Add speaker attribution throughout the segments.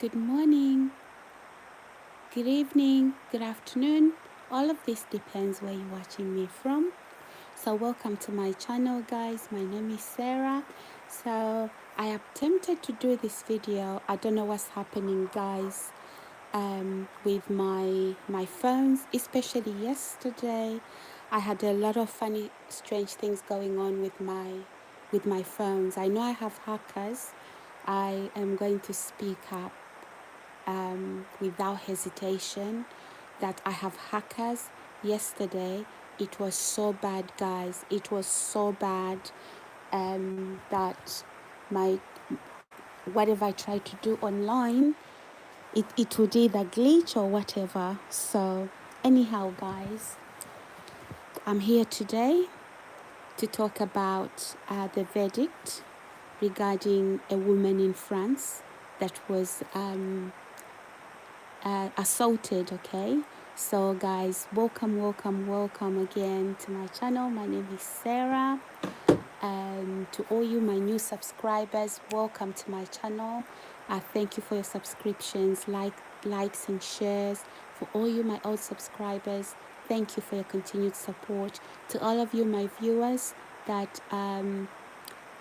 Speaker 1: Good morning, good evening, good afternoon. All of this depends where you're watching me from. So, welcome to my channel, guys. My name is Sarah. So, I am tempted to do this video. I don't know what's happening, guys, with my phones, especially yesterday. I had a lot of funny, strange things going on with my phones. I know I have hackers. I am going to speak up without hesitation that I have hackers. Yesterday it was so bad, guys. It was so bad that my whatever I tried to do online, it would either glitch or whatever. So anyhow, guys, I'm here today to talk about the verdict regarding a woman in France that was assaulted. Okay, so guys, welcome again to my channel. My name is Sarah. To all you my new subscribers, welcome to my channel. Thank you for your subscriptions, likes and shares. For all you my old subscribers, thank you for your continued support. To all of you my viewers that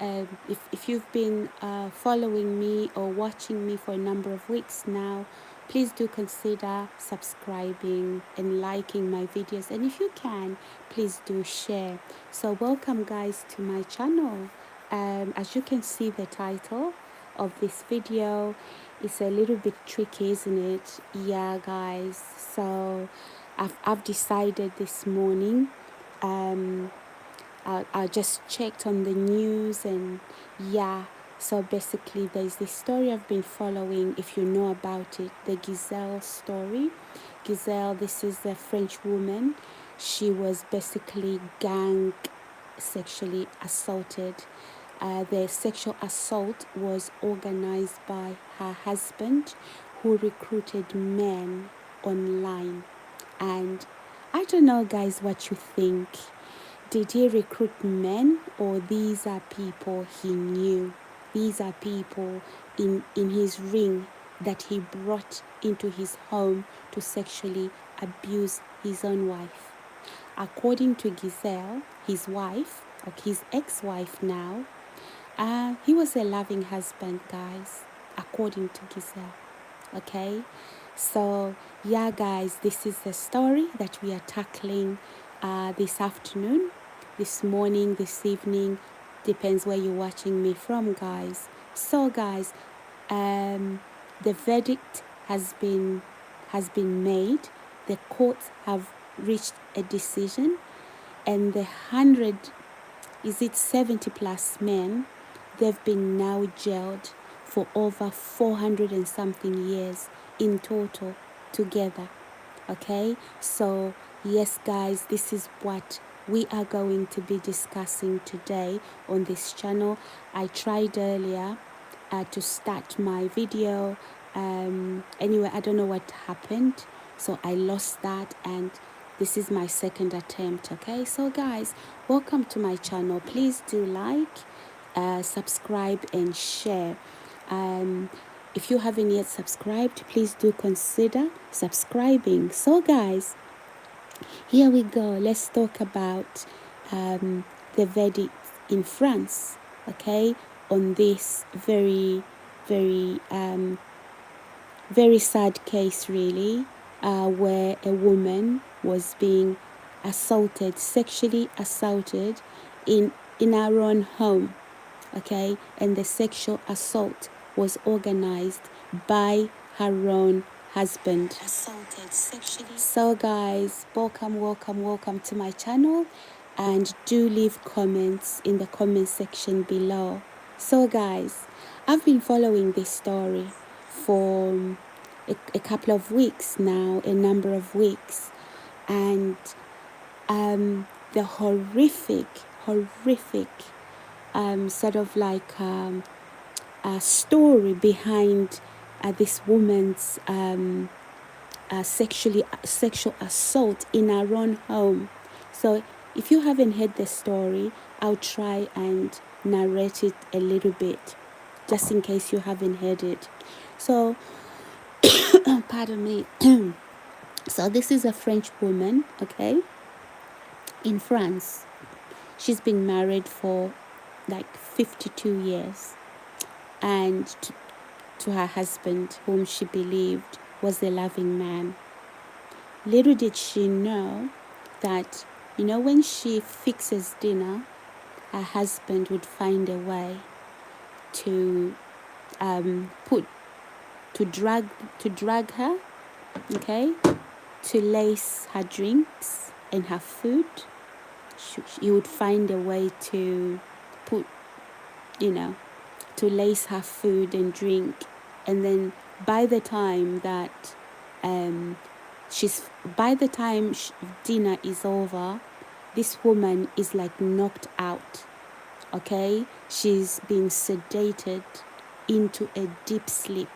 Speaker 1: if you've been following me or watching me for a number of weeks now, please do consider subscribing and liking my videos, and if you can, please do share. So welcome, guys, to my channel. As you can see, the title of this video is a little bit tricky, isn't it? Yeah, guys. So I've decided this morning, I just checked on the news, and yeah, so basically there's this story I've been following, if you know about it, the Giselle story. Giselle, this is a French woman. She was basically gang sexually assaulted. The sexual assault was organized by her husband, who recruited men online. And I don't know, guys, what you think. Did he recruit men, or these are people he knew? These are people in his ring that he brought into his home to sexually abuse his own wife. According to Giselle, his wife, or his ex-wife now, he was a loving husband, guys, according to Giselle. Okay, so yeah, guys, this is the story that we are tackling this afternoon, this morning, this evening, depends where you're watching me from, guys. So guys, the verdict has been made. The courts have reached a decision, and the 70 plus men, they've been now jailed for over 400 and something years in total together. Okay, so yes, guys, this is what we are going to be discussing today on this channel. I tried earlier to start my video. Anyway, I don't know what happened, so I lost that, and this is my second attempt. Okay, so guys, welcome to my channel. Please do like, subscribe and share. If you haven't yet subscribed, please do consider subscribing. So guys, here we go. Let's talk about the verdict in France, okay, on this very sad case, really, where a woman was being sexually assaulted in our own home. Okay, and the sexual assault was organized by her own husband. Assaulted sexually. So guys, welcome to my channel, and do leave comments in the comment section below. So guys, I've been following this story for a couple of weeks now, a number of weeks, and the horrific sort of like a story behind this woman's sexual assault in our own home. So if you haven't heard the story, I'll try and narrate it a little bit, just in case you haven't heard it. So pardon me. So this is a French woman, okay, in France. She's been married for like 52 years, and to her husband, whom she believed was a loving man. Little did she know that, when she fixes dinner, her husband would find a way to put to drag her, okay, to lace her drinks and her food. He would find a way to put, to lace her food and drink, and then by the time that dinner is over, this woman is like knocked out. Okay, she's being sedated into a deep sleep.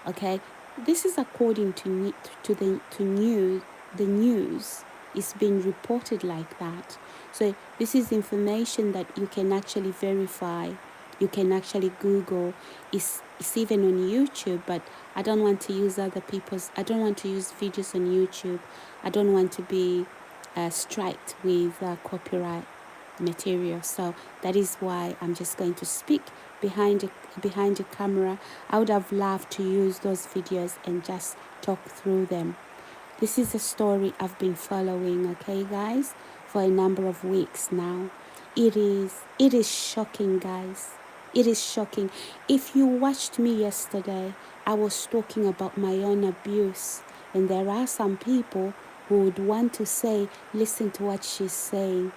Speaker 1: Okay, this is according to news. The news is being reported like that. So this is information that you can actually verify. You can actually Google. It's even on YouTube, but I don't want to use I don't want to use videos on YouTube. I don't want to be striked with copyright material. So that is why I'm just going to speak behind the camera. I would have loved to use those videos and just talk through them. This is a story I've been following, okay guys, for a number of weeks now. It is shocking, guys. It is shocking. If you watched me yesterday, I was talking about my own abuse, and there are some people who would want to say, listen to what she's saying.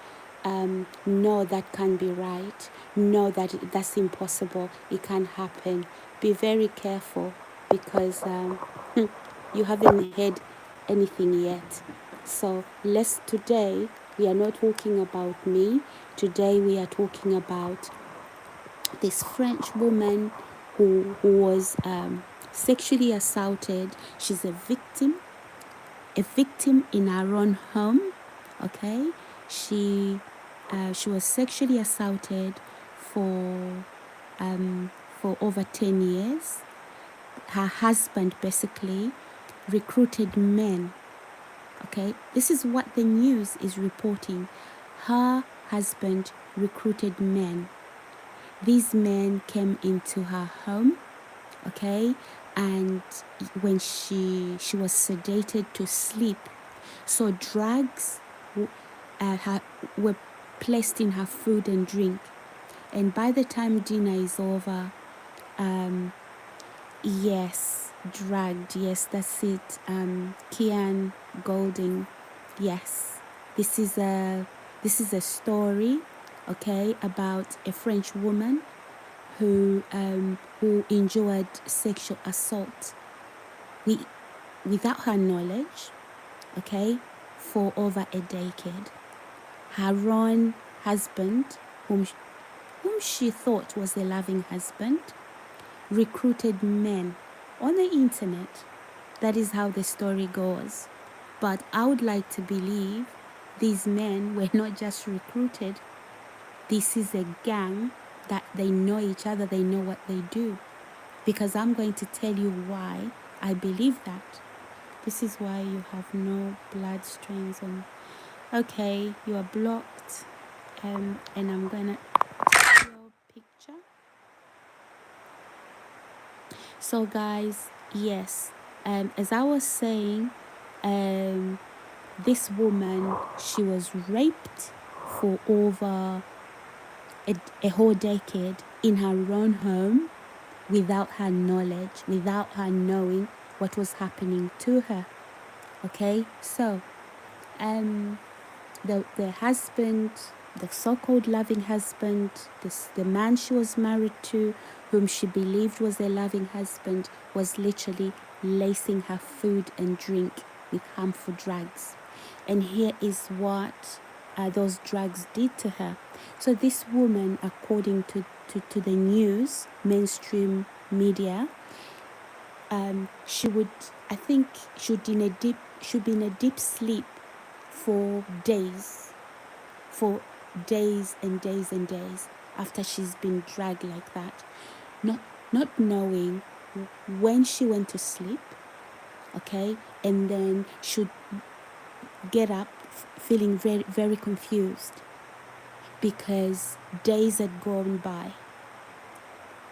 Speaker 1: No, that can't be right. No, that's impossible. It can't happen. Be very careful, because you haven't heard anything yet. So today we are not talking about me. Today we are talking about this French woman who was sexually assaulted. She's a victim in her own home. Okay, she was sexually assaulted for over 10 years. Her husband basically recruited men. Okay, this is what the news is reporting. Her husband recruited men. These men came into her home, okay, and when she was sedated to sleep, so drugs were placed in her food and drink, and by the time dinner is over, yes, drugged, yes, that's it. Kian Golding, yes, this is a story, okay, about a French woman who endured sexual assault without her knowledge, okay, for over a decade. Her own husband, whom she thought was a loving husband, recruited men on the internet. That is how the story goes. But I would like to believe these men were not just recruited. This is a gang that they know each other, they know what they do. Because I'm going to tell you why I believe that. This is why you have no blood stains on. Okay, you are blocked. And I'm gonna take your picture. So guys, yes, as I was saying, this woman, she was raped for over a whole decade in her own home without her knowledge, without her knowing what was happening to her. Okay, so the husband, the so-called loving husband, the man she was married to, whom she believed was a loving husband, was literally lacing her food and drink with harmful drugs. And here is what those drugs did to her. So this woman, according to the news, mainstream media, she would be in a deep sleep for days and days and days after she's been dragged like that, not knowing when she went to sleep, okay, and then should get up feeling very, very confused because days had gone by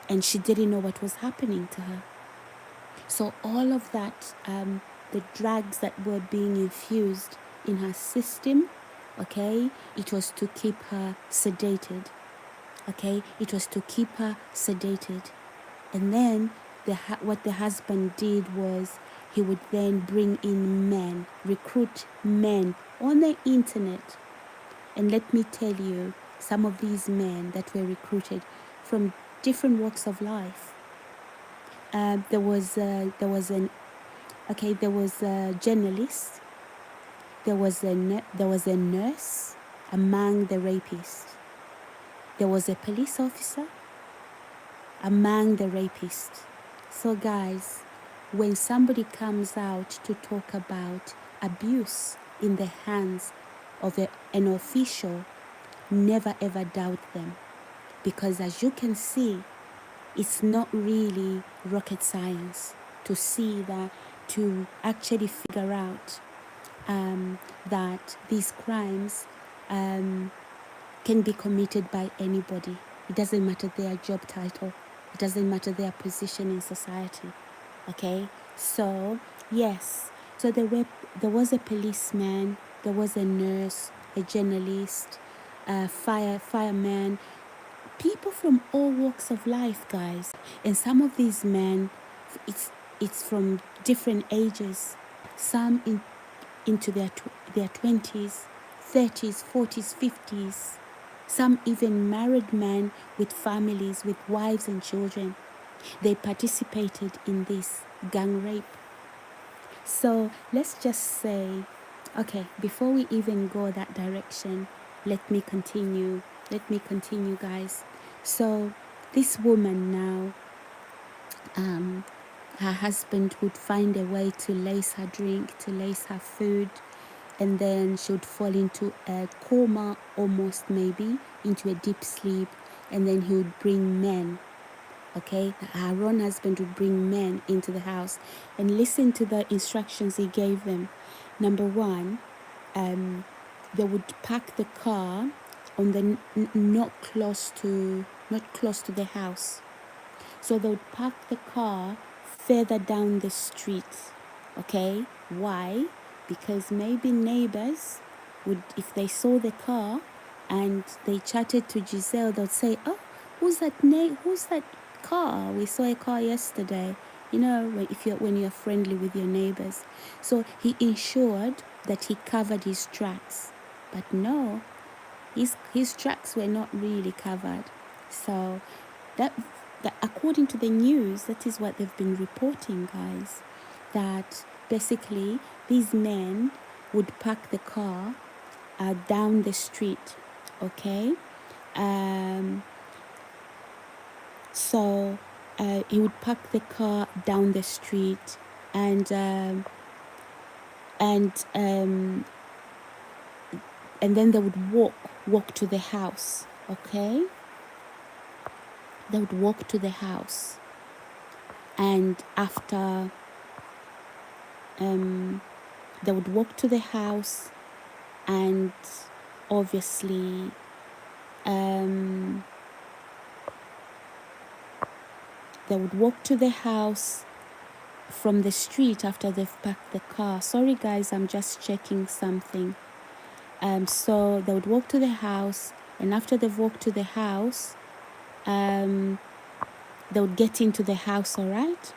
Speaker 1: and she didn't know what was happening to her. So all of that, the drugs that were being infused in her system, okay, it was to keep her sedated. Okay, it was to keep her sedated. And then what the husband did was he would then bring in men, recruit men on the internet. And let me tell you, some of these men that were recruited from different walks of life. There was a journalist, there was a nurse among the rapists, there was a police officer among the rapists. So guys, when somebody comes out to talk about abuse in the hands of an official, never ever doubt them, because as you can see, it's not really rocket science to see that, to actually figure out that these crimes can be committed by anybody. It doesn't matter their job title. It doesn't matter their position in society. Okay? So, yes. So there was a policeman, there was a nurse, a journalist, a fireman, people from all walks of life, guys. And some of these men, it's from different ages. Some into their 20s, 30s, 40s, 50s. Some even married men with families, with wives and children. They participated in this gang rape. So let's just say, okay, before we even go that direction, let me continue, guys. So this woman now, her husband would find a way to lace her drink, to lace her food, and then she would fall into a coma, almost maybe into a deep sleep, and then he would bring men. Okay, her own husband would bring men into the house, and listen to the instructions he gave them. Number one, they would park the car on the not close to the house. So they would park the car further down the street. Okay, why? Because maybe neighbors would, if they saw the car and they chatted to Giselle, they'd say, "Oh, who's that car? We saw a car yesterday." You know, when you're friendly with your neighbors. So he ensured that he covered his tracks, but no, his tracks were not really covered. So that according to the news, that is what they've been reporting, guys, that basically these men would park the car down the street. Okay, so he would park the car down the street, and then they would walk to the house. Okay, they would walk to the house, and after they would walk to the house, and obviously they would walk to the house from the street after they've parked the car. Sorry guys, I'm just checking something. So they would walk to the house, and after they've walked to the house, they would get into the house. All right,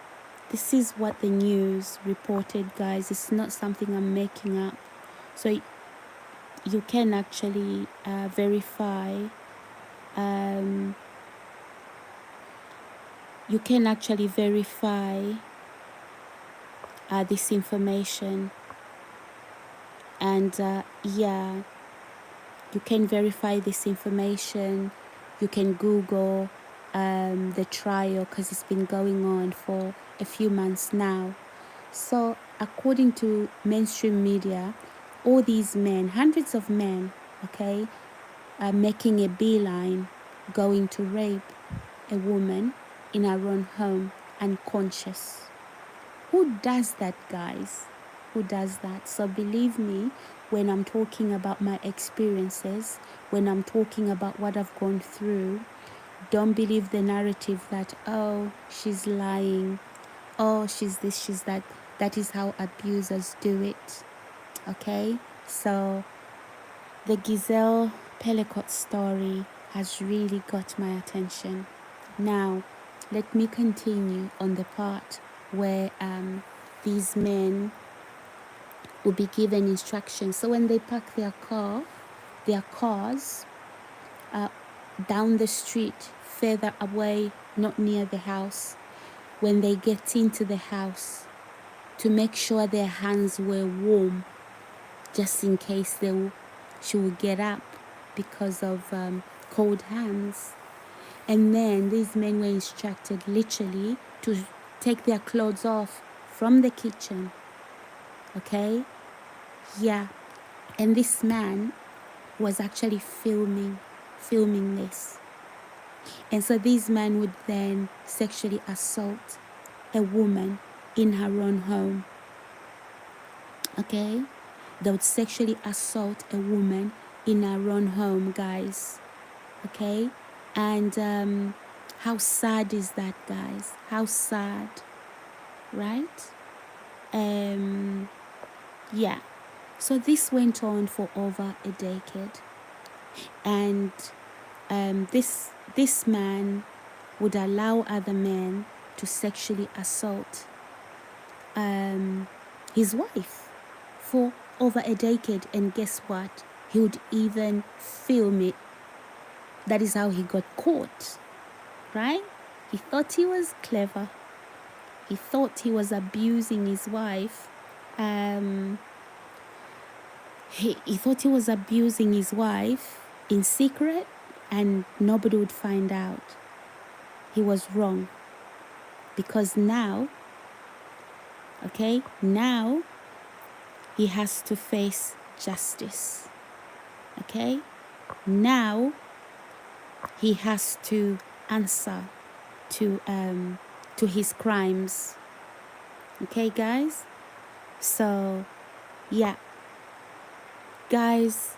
Speaker 1: this is what the news reported, guys. It's not something I'm making up. So you can actually verify. You can actually verify this information, and yeah, you can verify this information. You can Google the trial, because it's been going on for a few months now. So according to mainstream media, all these men, hundreds of men, okay, are making a beeline, going to rape a woman in her own home, unconscious. Who does that, guys? Who does that? So believe me, when I'm talking about my experiences, when I'm talking about what I've gone through, don't believe the narrative that, oh, she's lying, oh, she's this, she's that. That is how abusers do it. Okay? So the Giselle Pellicott story has really got my attention. Now, let me continue on the part where these men will be given instructions. So when they park their cars uh, down the street, further away, not near the house, when they get into the house, to make sure their hands were warm, just in case she will get up because of cold hands. And then these men were instructed literally to take their clothes off from the kitchen. Okay? Yeah. And this man was actually filming this. And so this man would then sexually assault a woman in her own home. Okay? They would sexually assault a woman in her own home, guys. Okay? And how sad is that, guys? How sad, right? Yeah. So this went on for over a decade, and this man would allow other men to sexually assault his wife for over a decade. And guess what? He would even film it. That is how he got caught, right? He thought he was clever. He thought he was abusing his wife. He thought he was abusing his wife in secret and nobody would find out. He was wrong. Because now he has to face justice. Okay? Now he has to answer to his crimes. Okay, guys? So, yeah. Guys,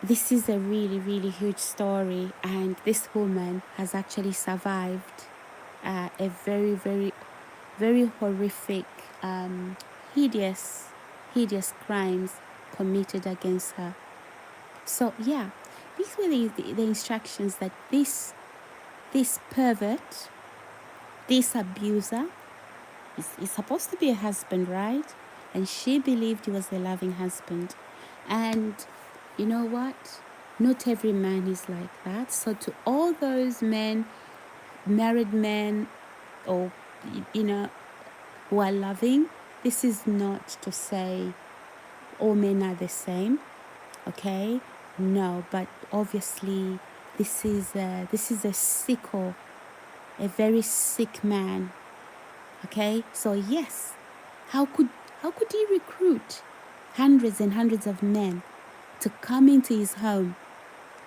Speaker 1: this is a really, really huge story, and this woman has actually survived a very, very, very horrific, hideous crimes committed against her. So, yeah, these were the instructions that this pervert, this abuser, is supposed to be a husband, right? And she believed he was a loving husband. And you know what? Not every man is like that. So to all those men, married men, or, who are loving, this is not to say all men are the same. Okay? No, but obviously this is a sicko, a very sick man. Okay? So yes, how could he recruit hundreds and hundreds of men to come into his home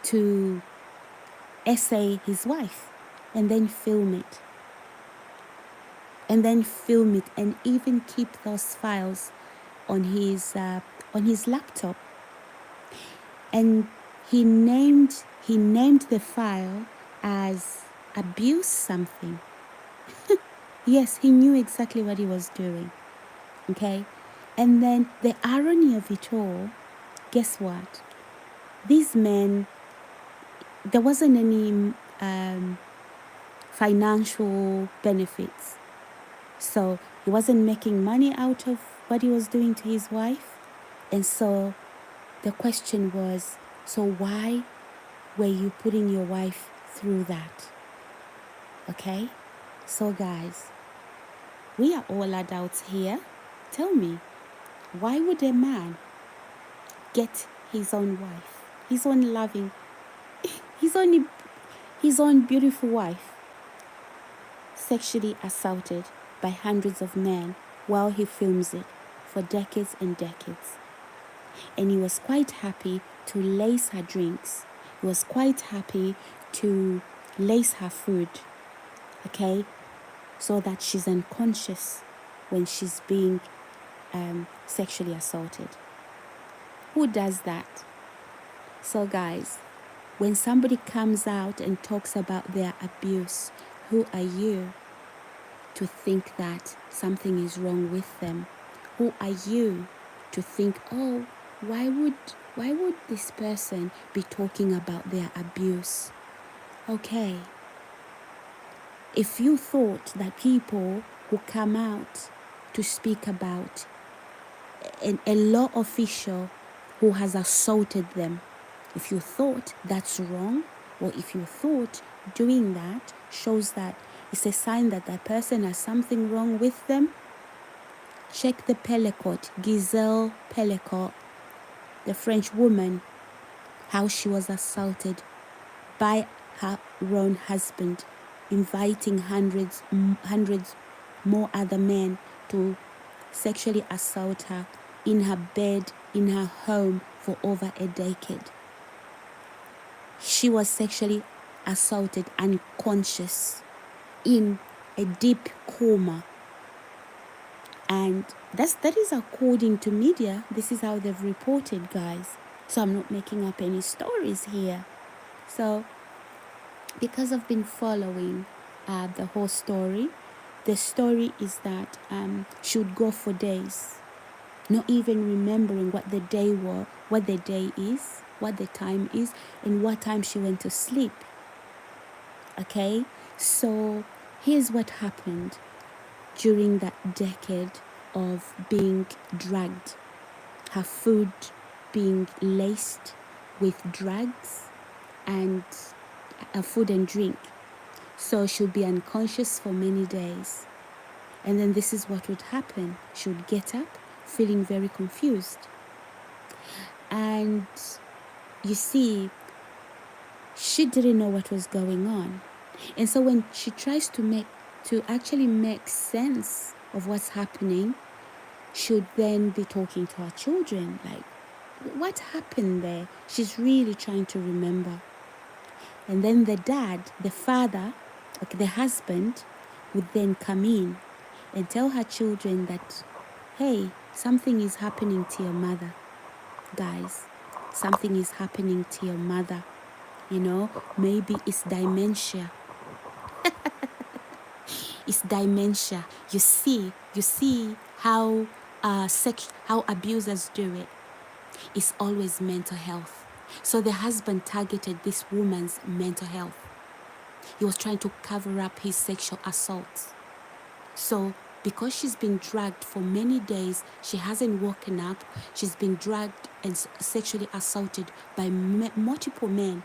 Speaker 1: to essay his wife and then film it? And even keep those files on his laptop. And he named the file as abuse something. Yes, he knew exactly what he was doing. Okay? And then the irony of it all, guess what? These men, there wasn't any financial benefits. So he wasn't making money out of what he was doing to his wife. And so the question was, so why were you putting your wife through that? Okay? So guys, we are all adults here. Tell me, why would a man get his own wife, his own loving, his own beautiful wife, sexually assaulted by hundreds of men while he films it for decades and decades? And he was quite happy to lace her drinks. He was quite happy to lace her food. Okay? so that she's unconscious when she's being sexually assaulted. Who does that? So, guys, when somebody comes out and talks about their abuse, who are you to think that something is wrong with them? Who are you to think, oh, why would this person be talking about their abuse? Okay, if you thought that people who come out to speak about a law official who has assaulted them, if you thought that's wrong, or if you thought doing that shows that it's a sign that that person has something wrong with them, check the Pellicot, Giselle Pellicot, the French woman, how she was assaulted by her own husband, inviting hundreds more other men to sexually assault her in her bed, in her home for over a decade. She was sexually assaulted unconscious in a deep coma. And that is according to media. This is how they've reported, guys. So I'm not making up any stories here. So because I've been following the whole story, the story is that she would go for days, not even remembering what the day was, what the day is, what the time is, and what time she went to sleep. Okay, so here's what happened during that decade of being drugged, her food being laced with drugs and food and drink. So she'll be unconscious for many days. And then this is what would happen. She would get up feeling very confused. And you see, she didn't know what was going on. And so when she tries to actually make sense of what's happening, she would then be talking to her children, like, what happened there? She's really trying to remember. And then the dad, the father, okay, the husband, would then come in and tell her children that, hey, something is happening to your mother. Guys, something is happening to your mother. You know, maybe it's dementia. It's dementia. You see how how abusers do it. It's always mental health. So the husband targeted this woman's mental health. He was trying to cover up his sexual assaults. So because she's been dragged for many days, she hasn't woken up. She's been dragged and sexually assaulted by multiple men,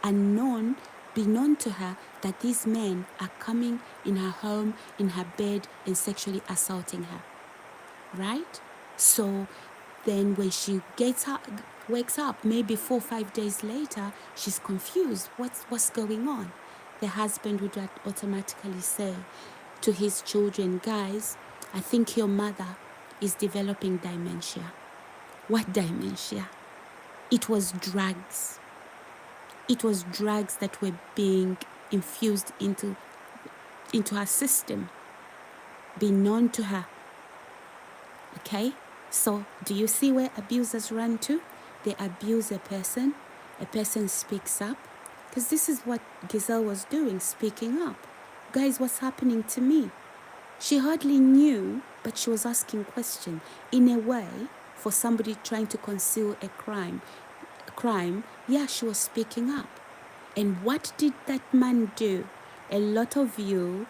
Speaker 1: and be known to her that these men are coming in her home, in her bed, and sexually assaulting her. Right? So then when she wakes up, maybe 4 or 5 days later, she's confused. What's going on? The husband would automatically say to his children, guys, I think your mother is developing dementia. What dementia? It was drugs. It was drugs that were being infused into her system, being known to her. Okay? So do you see where abusers run to? They abuse a person speaks up. Because this is what Giselle was doing, speaking up. Guys, what's happening to me? She hardly knew, but she was asking questions. In a way, for somebody trying to conceal a crime, yeah, she was speaking up. And what did that man do? A lot of you,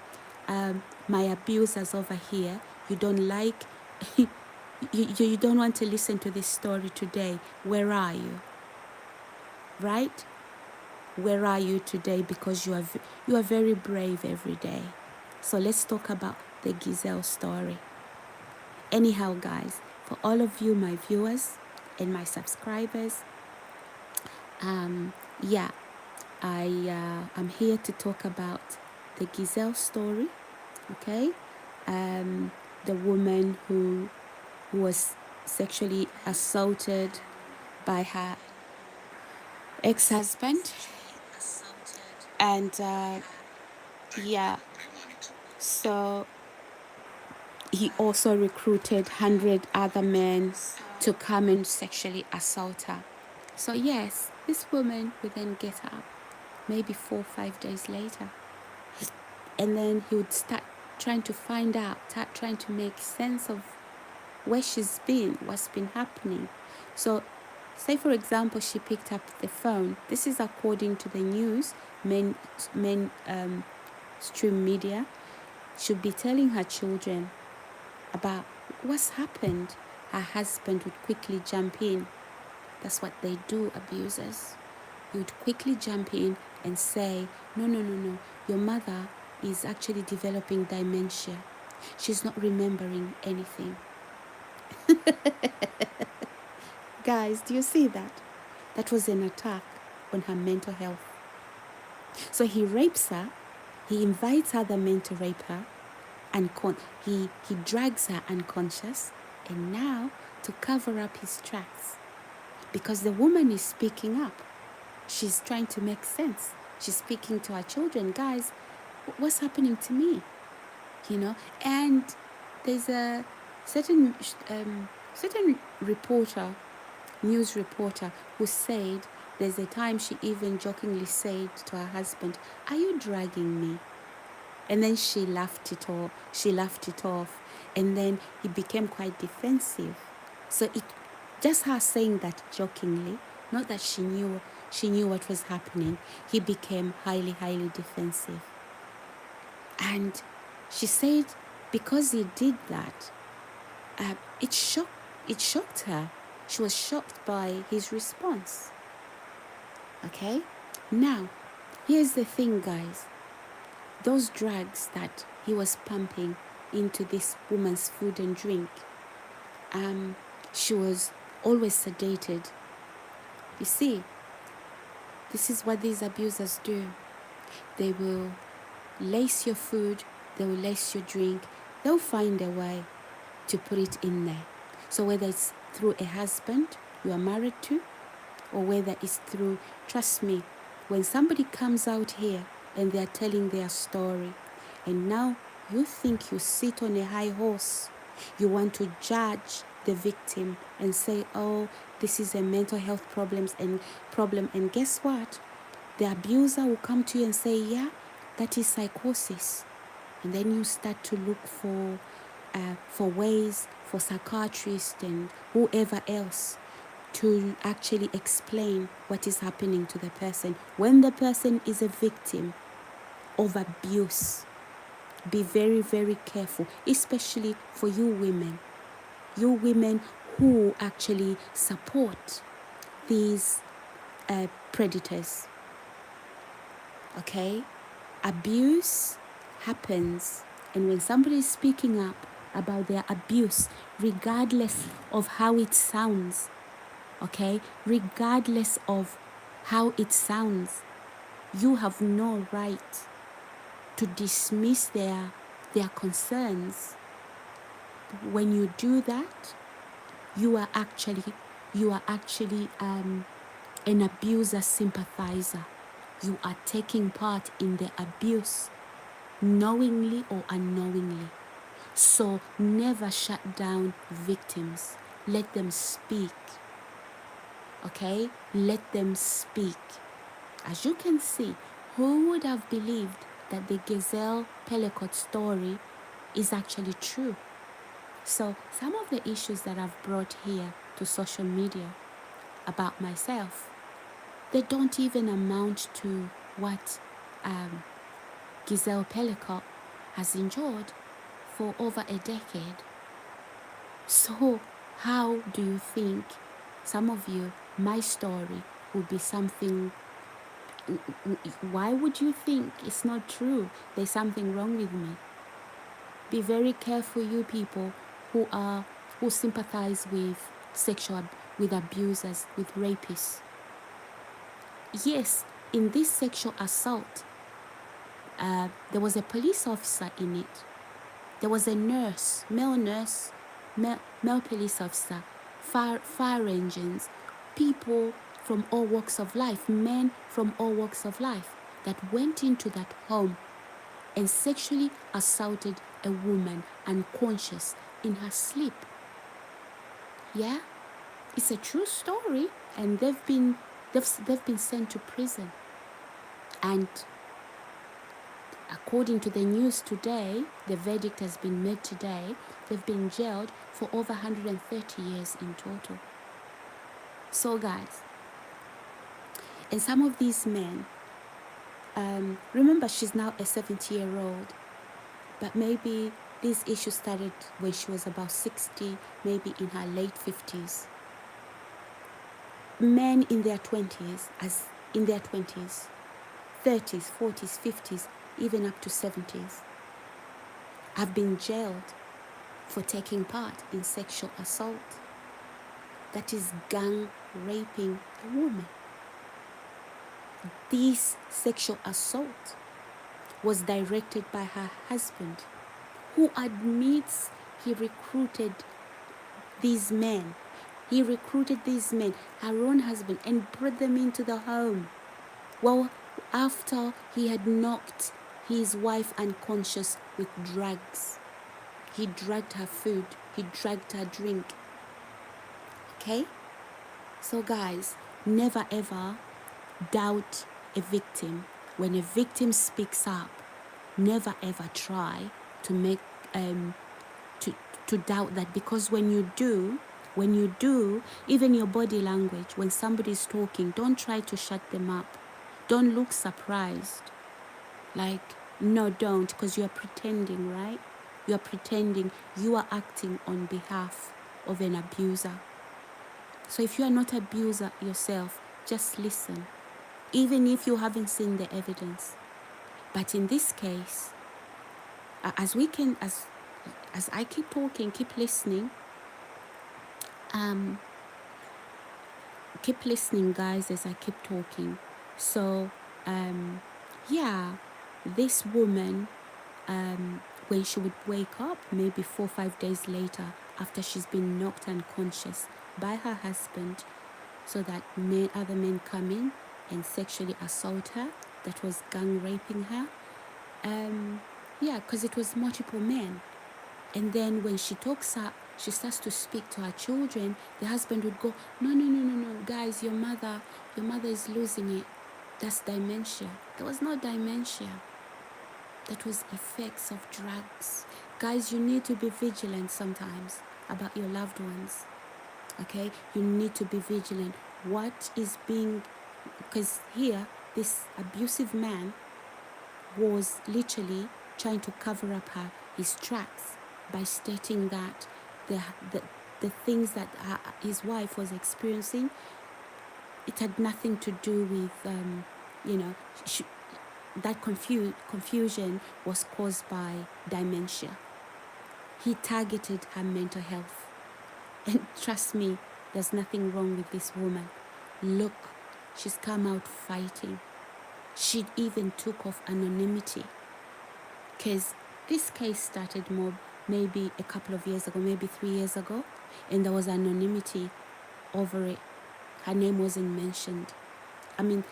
Speaker 1: my abusers over here, you don't like, you don't want to listen to this story today. Where are you? Right? Where are you today? Because you are very brave every day. So let's talk about the Giselle story. Anyhow, guys, for all of you, my viewers and my subscribers, yeah, I'm here to talk about the Giselle story. Okay, the woman who was sexually assaulted by her ex-husband, and yeah, So he also recruited 100 other men to come and sexually assault her. So yes, this woman would then get up maybe 4 or 5 days later, and then he would start trying to find out, start trying to make sense of where she's been, what's been happening. So say for example she picked up the phone. This is according to the news, mainstream media. Should be telling her children about what's happened. Her husband would quickly jump in. That's what they do, abusers. He would quickly jump in and say, no, your mother is actually developing dementia. She's not remembering anything. Guys, do you see that? That was an attack on her mental health. So he rapes her, he invites other men to rape her, and he drags her unconscious, and now to cover up his tracks, because the woman is speaking up. She's trying to make sense. She's speaking to her children. Guys, what's happening to me? You know, and there's a certain reporter, news reporter, who said there's a time she even jokingly said to her husband, "Are you dragging me?" And then she laughed it off, and then he became quite defensive. So it just her saying that jokingly, not that she knew what was happening, he became highly defensive. And she said because he did that, it shocked her. She was shocked by his response. Okay? Now, here's the thing, guys. Those drugs that he was pumping into this woman's food and drink, she was always sedated. You see, this is what these abusers do. They will lace your food, they will lace your drink, they'll find a way to put it in there. So whether it's through a husband you are married to, or whether it's through, trust me, when somebody comes out here and they're telling their story, and now you think you sit on a high horse, you want to judge the victim and say, oh, this is a mental health problem, and guess what? The abuser will come to you and say, yeah, that is psychosis. And then you start to look for ways for psychiatrists and whoever else to actually explain what is happening to the person when the person is a victim of abuse. Be very careful, especially for you women who actually support these predators. Okay? Abuse happens, and when somebody is speaking up about their abuse, regardless of how it sounds, okay, regardless of how it sounds, you have no right to dismiss their concerns. When you do that, you are actually an abuser sympathizer. You are taking part in the abuse, knowingly or unknowingly. So never shut down victims. Let them speak. Okay? Let them speak. As you can see, who would have believed that the Gazelle Pellicott story is actually true? So some of the issues that I've brought here to social media about myself, they don't even amount to what Gazelle Pellicott has endured for over a decade. So how do you think, some of you, my story would be something? Why would you think it's not true? There's something wrong with me. Be very careful, you people who sympathize with with abusers, with rapists. Yes, in this sexual assault, there was a police officer in it. There was a nurse, male police officer, fire engines, people from all walks of life, men from all walks of life that went into that home and sexually assaulted a woman unconscious in her sleep. Yeah, it's a true story, and they've been sent to prison. And according to the news today, the verdict has been made today. They've been jailed for over 130 years in total. So, guys, and some of these men, remember, she's now a 70-year-old, but maybe these issues started when she was about 60, maybe in her late 50s. Men in their 20s, 30s, 40s, 50s, even up to 70s, have been jailed for taking part in sexual assault. That is gang raping a woman. This sexual assault was directed by her husband, who admits he recruited these men. He recruited these men, her own husband, and brought them into the home. Well, after he had knocked his wife unconscious with drugs. He drugged her food. He drugged her drink. Okay? So guys, never ever doubt a victim. When a victim speaks up, never ever try to make to doubt that, because when you do, even your body language, when somebody is talking, don't try to shut them up. Don't look surprised. Like, no, don't, because you are pretending, right? You are pretending. You are acting on behalf of an abuser. So if you are not an abuser yourself, just listen, even if you haven't seen the evidence. But in this case, as I keep talking, keep listening, guys, as I keep talking. So, yeah, this woman, when she would wake up, maybe 4 or 5 days later, after she's been knocked unconscious by her husband, so that other men come in and sexually assault her, that was gang raping her. Yeah, because it was multiple men. And then when she talks up, she starts to speak to her children, the husband would go, no, guys, your mother is losing it. That's dementia. There was no dementia. That was effects of drugs. Guys, you need to be vigilant sometimes about your loved ones. Okay? You need to be vigilant. What is being... Because here, this abusive man was literally trying to cover up his tracks by stating that the things that his wife was experiencing, it had nothing to do with, that confusion was caused by dementia. He targeted her mental health. And trust me, there's nothing wrong with this woman. Look, she's come out fighting. She even took off anonymity. Because this case started maybe a couple of years ago, maybe 3 years ago, and there was anonymity over it. Her name wasn't mentioned. And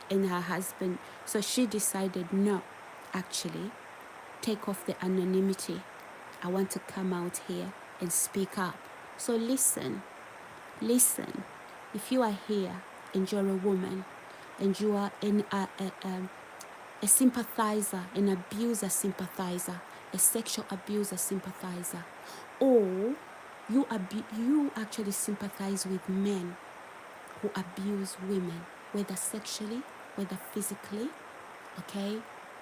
Speaker 1: her husband. So she decided, no, actually, take off the anonymity. I want to come out here and speak up. So listen. If you are here and you're a woman and you are a sympathizer, an abuser sympathizer, a sexual abuser sympathizer, or you actually sympathize with men who abuse women, whether sexually, whether physically, okay?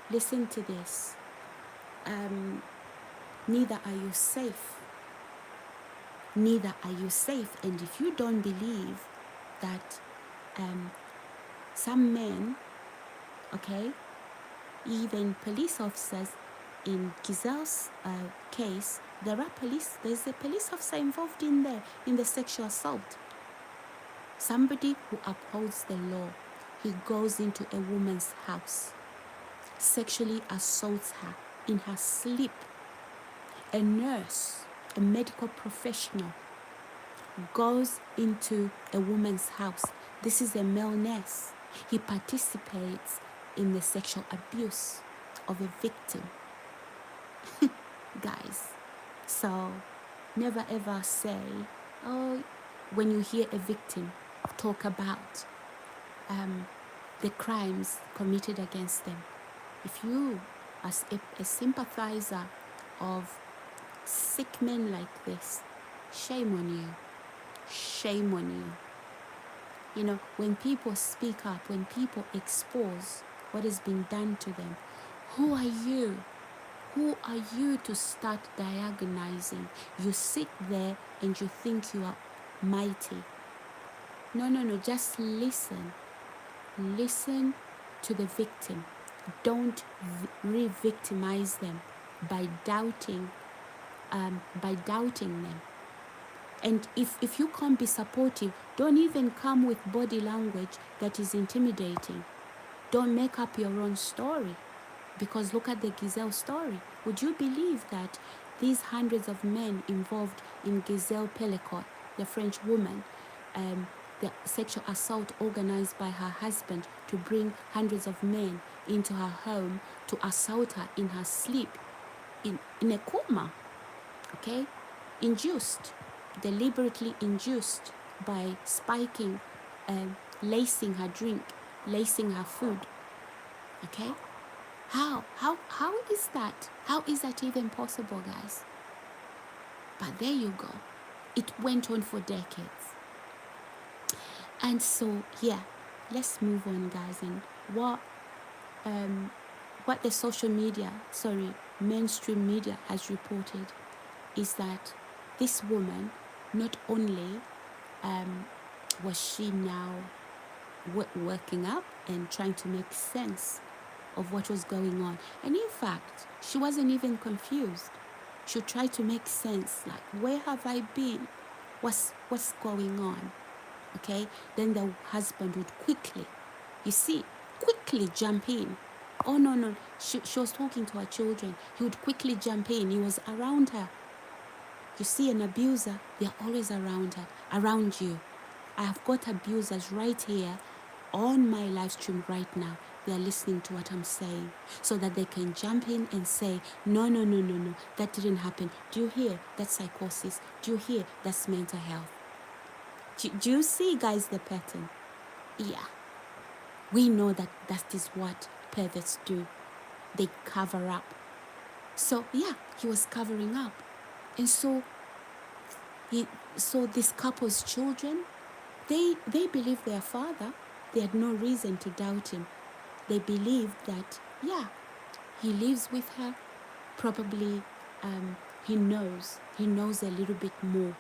Speaker 1: Listen to this. Neither are you safe. And if you don't believe that some men, okay, even police officers, in Giselle's case, there's a police officer involved in the sexual assault. Somebody who upholds the law. He goes into a woman's house, sexually assaults her in her sleep. A nurse, a medical professional, goes into a woman's house. This is a male nurse. He participates in the sexual abuse of a victim, guys. So never ever say, oh, when you hear a victim talk about the crimes committed against them. If you, as a sympathizer of sick men like this, shame on you. Shame on you. You know, when people speak up, when people expose what is being done to them, who are you? Who are you to start diagonizing? You sit there and you think you are mighty. No, just listen. Listen to the victim. Don't re-victimize them by doubting them. And if you can't be supportive, don't even come with body language that is intimidating. Don't make up your own story. Because look at the Giselle story. Would you believe that these hundreds of men involved in Giselle Pellicot, the French woman, the sexual assault organized by her husband to bring hundreds of men into her home to assault her in her sleep, in a coma, okay? Induced, deliberately induced by spiking, lacing her drink, lacing her food, okay? How is that? How is that even possible, guys? But there you go. It went on for decades. And so, yeah, let's move on, guys. And what the mainstream media has reported is that this woman, not only was she now working up and trying to make sense of what was going on, and in fact, she wasn't even confused. She tried to make sense, like, where have I been? What's going on? Okay, then the husband would quickly jump in. Oh no, she was talking to her children. He would quickly jump in. He was around her. You see, an abuser, they're always around her, around you. I have got abusers right here on my live stream right now. They are listening to what I'm saying so that they can jump in and say, no, that didn't happen. Do you hear? That's psychosis. Do you hear? That's mental health. Do you see, guys, the pattern? Yeah. We know that is what perverts do. They cover up. So, yeah, he was covering up. And so this couple's children, they believed their father. They had no reason to doubt him. They believed that, yeah, he lives with her. Probably he knows a little bit more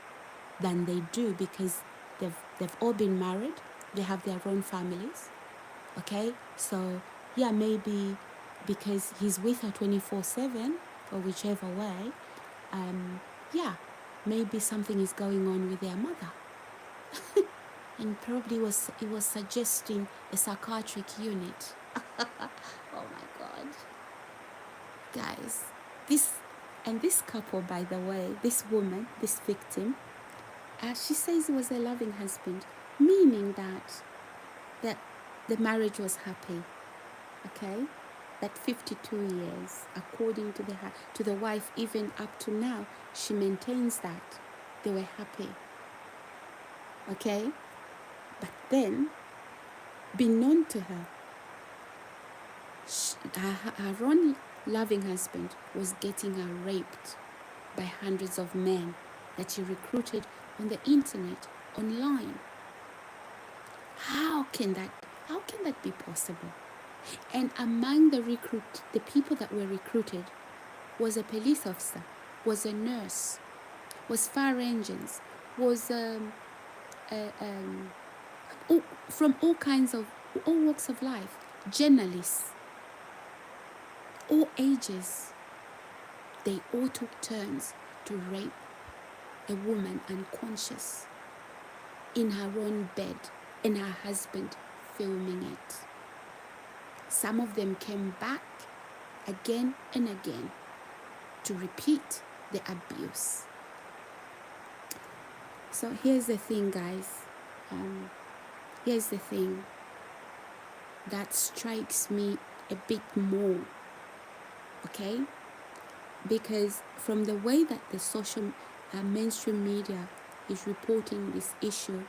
Speaker 1: than they do because they've all been married. They have their own families. Okay, so yeah, maybe because he's with her 24/7 or whichever way, yeah, maybe something is going on with their mother. And probably it was suggesting a psychiatric unit. Oh my God, guys, this couple, by the way, this woman, this victim, she says it was a loving husband, meaning that the marriage was happy. Okay, that 52 years, according to the wife, even up to now, she maintains that they were happy. Okay, but then, beknown to her, her own loving husband was getting her raped by hundreds of men that she recruited on the internet, online. How can that be possible? And among the people that were recruited was a police officer, was a nurse, was fire engines, was from all walks of life, journalists, all ages. They all took turns to rape a woman unconscious in her own bed, and her husband filming it. Some of them came back again and again to repeat the abuse. So here's the thing, guys. Here's the thing that strikes me a bit more okay? Because from the way that the social mainstream media is reporting this issue,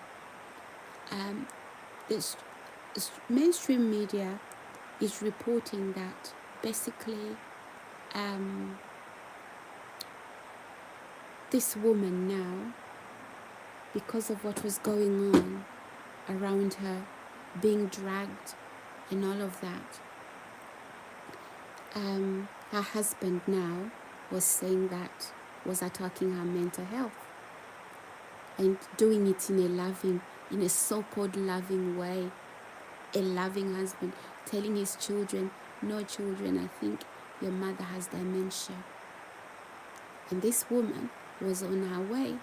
Speaker 1: this mainstream media is reporting that basically this woman now, because of what was going on around her, being dragged and all of that, her husband now was saying that was attacking her mental health and doing it in a so-called loving way. A loving husband telling his children, no children, I think your mother has dementia. And this woman was on her way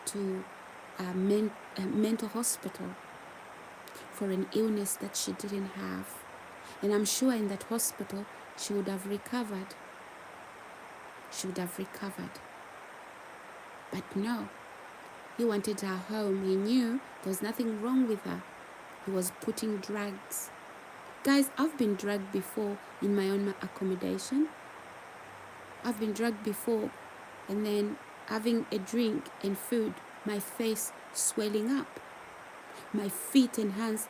Speaker 1: to a mental hospital for an illness that she didn't have. And I'm sure in that hospital she would have recovered. But no, he wanted her home. He knew there was nothing wrong with her. He was putting drugs. Guys, I've been drugged before in my own accommodation. I've been drugged before, and then having a drink and food, my face swelling up, my feet and hands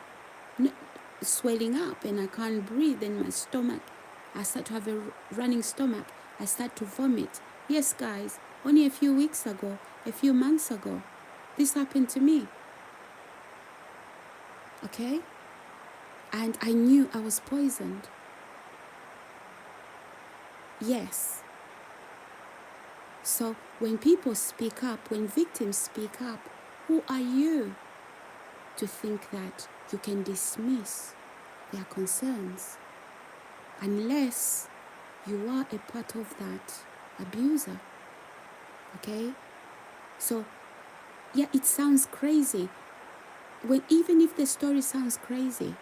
Speaker 1: swelling up, and I can't breathe, and my stomach, I start to have a running stomach. I start to vomit. Yes, guys, only a few weeks ago, a few months ago, this happened to me. Okay? And I knew I was poisoned. Yes. So when people speak up, when victims speak up, who are you to think that you can dismiss their concerns unless you are a part of that abuser? Okay? So, yeah, it sounds crazy. Even if the story sounds crazy,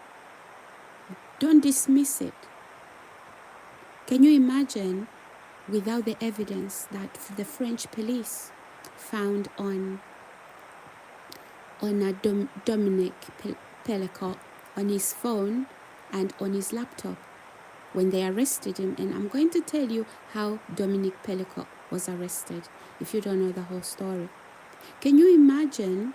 Speaker 1: don't dismiss it. Can you imagine, without the evidence that the French police found on Dominic Pellicot, on his phone and on his laptop, when they arrested him? And I'm going to tell you how Dominic Pellicot was arrested, if you don't know the whole story. Can you imagine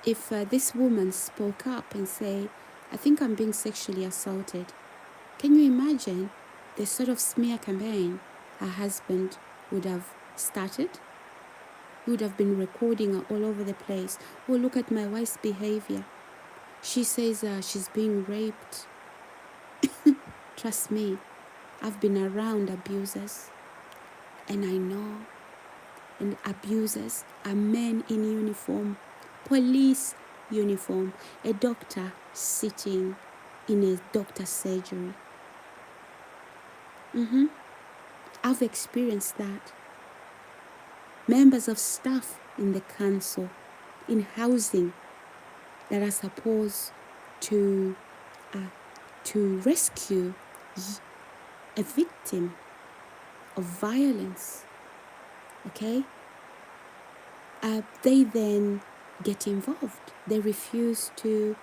Speaker 1: if this woman spoke up and say, I think I'm being sexually assaulted? Can you imagine the sort of smear campaign her husband would have started? He would have been recording her all over the place. Oh, look at my wife's behavior. She says she's being raped. Trust me, I've been around abusers, and I know. And abusers are men in uniform, police uniform, a doctor sitting in a doctor's surgery. I've experienced that. Members of staff in the council, in housing, that are supposed to rescue a victim of violence, okay? They then get involved. They refuse to,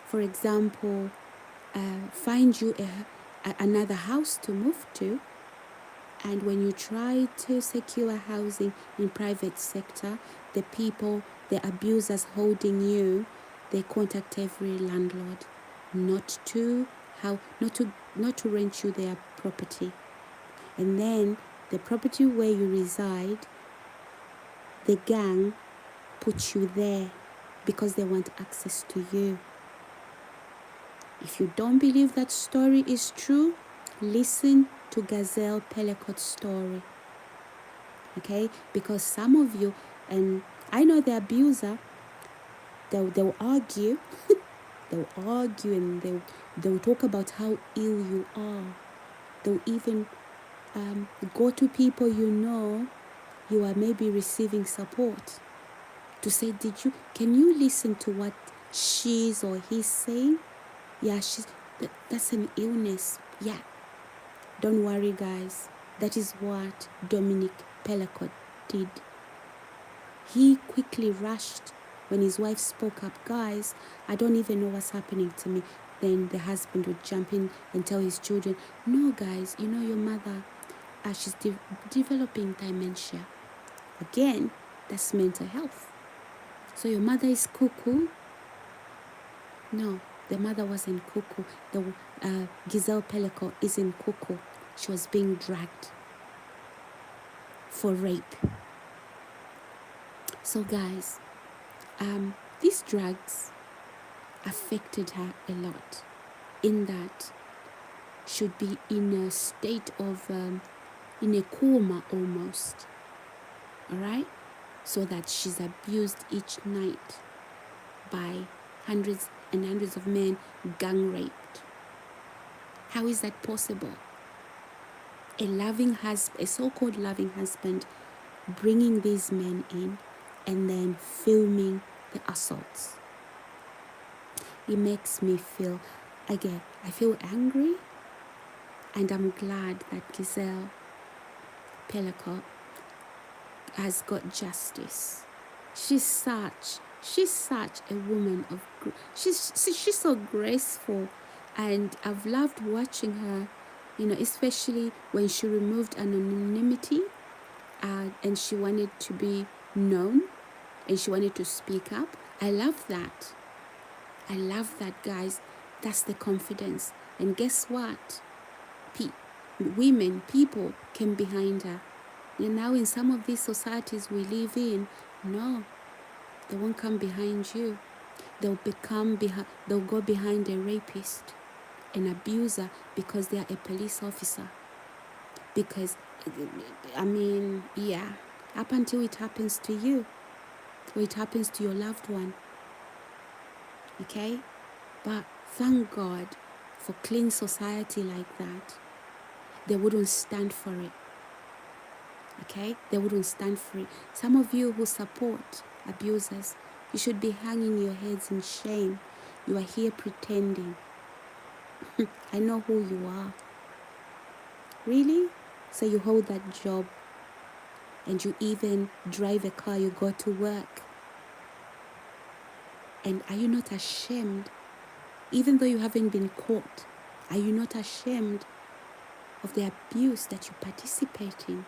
Speaker 1: for example, find you another house to move to. And when you try to secure housing in private sector, the abusers holding you, they contact every landlord not to rent you their property. And then the property where you reside, the gang puts you there because they want access to you. If you don't believe that story is true, listen to Gazelle Pellicot's story. Okay? Because some of you, and I know the abuser, they'll argue. They'll argue, and they'll talk about how ill you are. They'll even go to people you are maybe receiving support to say, can you listen to what she's or he's saying? Yeah, that's an illness. Yeah. Don't worry, guys. That is what Dominic Pellicot did. He quickly rushed when his wife spoke up. Guys, I don't even know what's happening to me. then the husband would jump in and tell his children, no guys, you know your mother, she's developing dementia. Again, that's mental health. So your mother is cuckoo? No, the mother wasn't cuckoo. The Giselle Pellico isn't cuckoo. She was being dragged for rape. So guys, these drugs affected her a lot, in that she'd be in a state of, in a coma almost, all right? So that she's abused each night by hundreds and hundreds of men, gang raped. How is that possible? A loving husband, a so-called loving husband, bringing these men in and then filming the assaults. It makes me feel, again, I feel angry, and I'm glad that Giselle Pellico has got justice. She's such a woman of, she's so graceful, and I've loved watching her, especially when she removed anonymity, and she wanted to be known, and she wanted to speak up. I love that, guys. That's the confidence. And guess what? People came behind her. Now in some of these societies we live in, no, they won't come behind you. They'll go behind a rapist, an abuser, because they are a police officer. Because, up until it happens to you, or it happens to your loved one. Okay? But thank God for clean society like that. They wouldn't stand for it. Okay? They wouldn't stand for it. Some of you who support abusers, you should be hanging your heads in shame. You are here pretending. I know who you are. Really? So you hold that job, and you even drive a car, you go to work. And are you not ashamed? Even though you haven't been caught, are you not ashamed of the abuse that you participate in?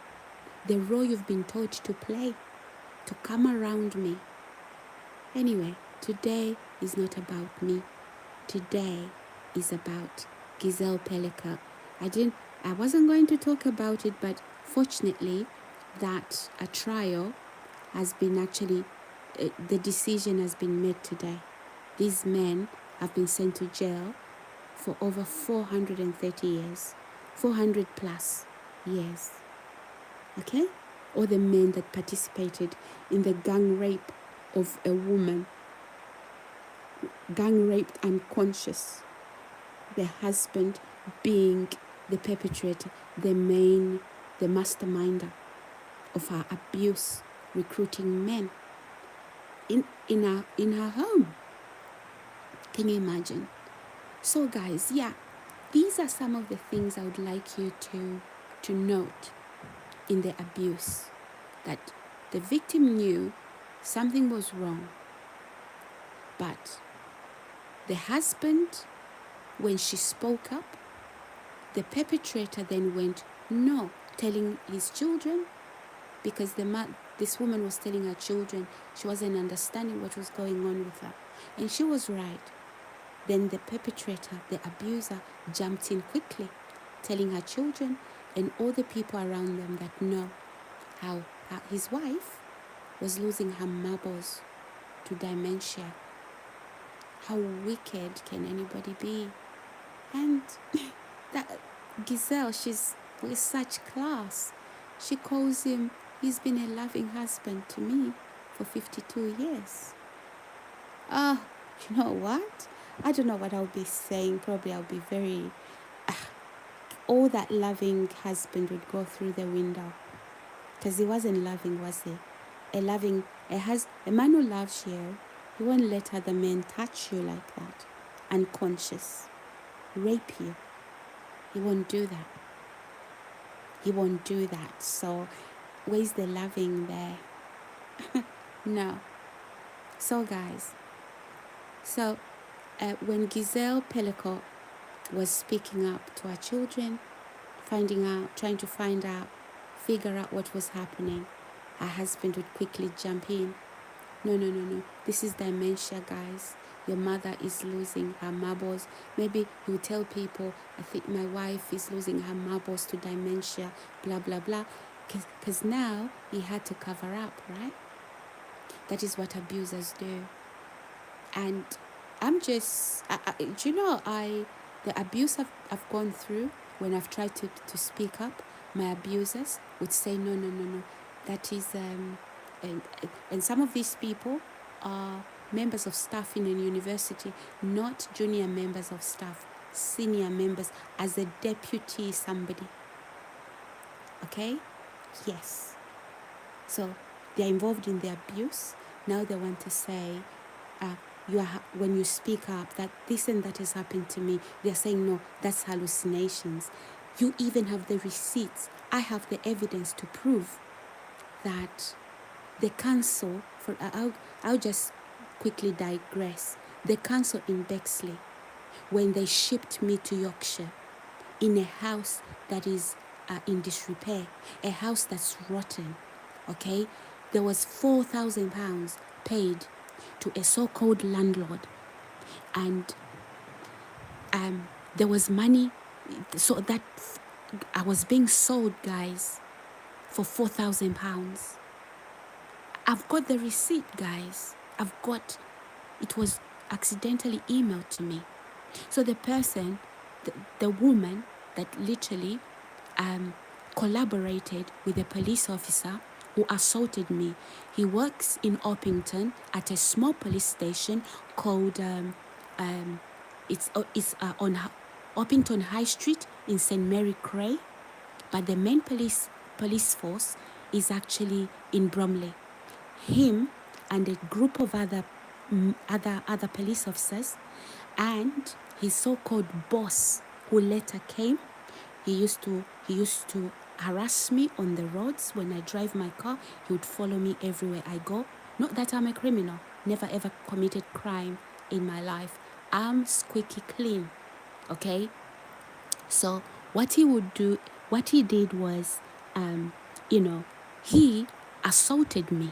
Speaker 1: The role you've been taught to play, to come around me. Anyway, today is not about me. Today is about Giselle Pellico. I wasn't going to talk about it, but fortunately that a trial has been the decision has been made today. These men have been sent to jail for over 430 years, 400 plus years. Okay? All the men that participated in the gang rape of a woman, gang raped unconscious, the husband being the perpetrator, the masterminder of her abuse, recruiting men in her home. Can you imagine? So guys, these are some of the things I would like you to note in the abuse, that the victim knew something was wrong, but the husband, when she spoke up, the perpetrator then went no, telling his children, because this woman was telling her children she wasn't understanding what was going on with her, and she was right. Then the perpetrator, the abuser, jumped in quickly, telling her children and all the people around them that know how his wife was losing her marbles to dementia. How wicked can anybody be? And that Giselle, she's with such class. She calls him, he's been a loving husband to me for 52 years. You know what? I don't know what I'll be saying. Probably I'll be very... all that loving husband would go through the window. Because he wasn't loving, was he? A man who loves you, he won't let other men touch you like that. Unconscious. Rape you. He won't do that. He won't do that. So, where's the loving there? No. So, guys. when Giselle Pellicot was speaking up to her children, trying to figure out what was happening, her husband would quickly jump in. No. This is dementia, guys. Your mother is losing her marbles. Maybe you tell people, I think my wife is losing her marbles to dementia, blah, blah, blah. Because now he had to cover up, right? That is what abusers do. And I'm just, the abuse I've gone through, when I've tried to speak up, my abusers would say, no. That is, and some of these people are members of staff in a university, not junior members of staff, senior members as a deputy somebody. Okay? Yes. So they're involved in the abuse. Now they want to say, when you speak up, that this and that has happened to me, they're saying, no, that's hallucinations. You even have the receipts. I have the evidence to prove that the council, I'll just quickly digress. The council in Bexley, when they shipped me to Yorkshire, in a house that is in disrepair, a house that's rotten, okay, there was £4,000 paid to a so-called landlord, and there was money, so that I was being sold, guys, for £4,000. I've got the receipt, guys. It was accidentally emailed to me. So the person, the woman that literally collaborated with a police officer who assaulted me, he works in Orpington at a small police station called, it's on Orpington High Street in St. Mary Cray, but the main police force is actually in Bromley. Him and a group of other police officers, and his so-called boss, who later came. He used to harass me on the roads when I drive my car. He would follow me everywhere I go. Not that I'm a criminal. Never ever committed crime in my life. I'm squeaky clean. Okay? So what he did was, he assaulted me.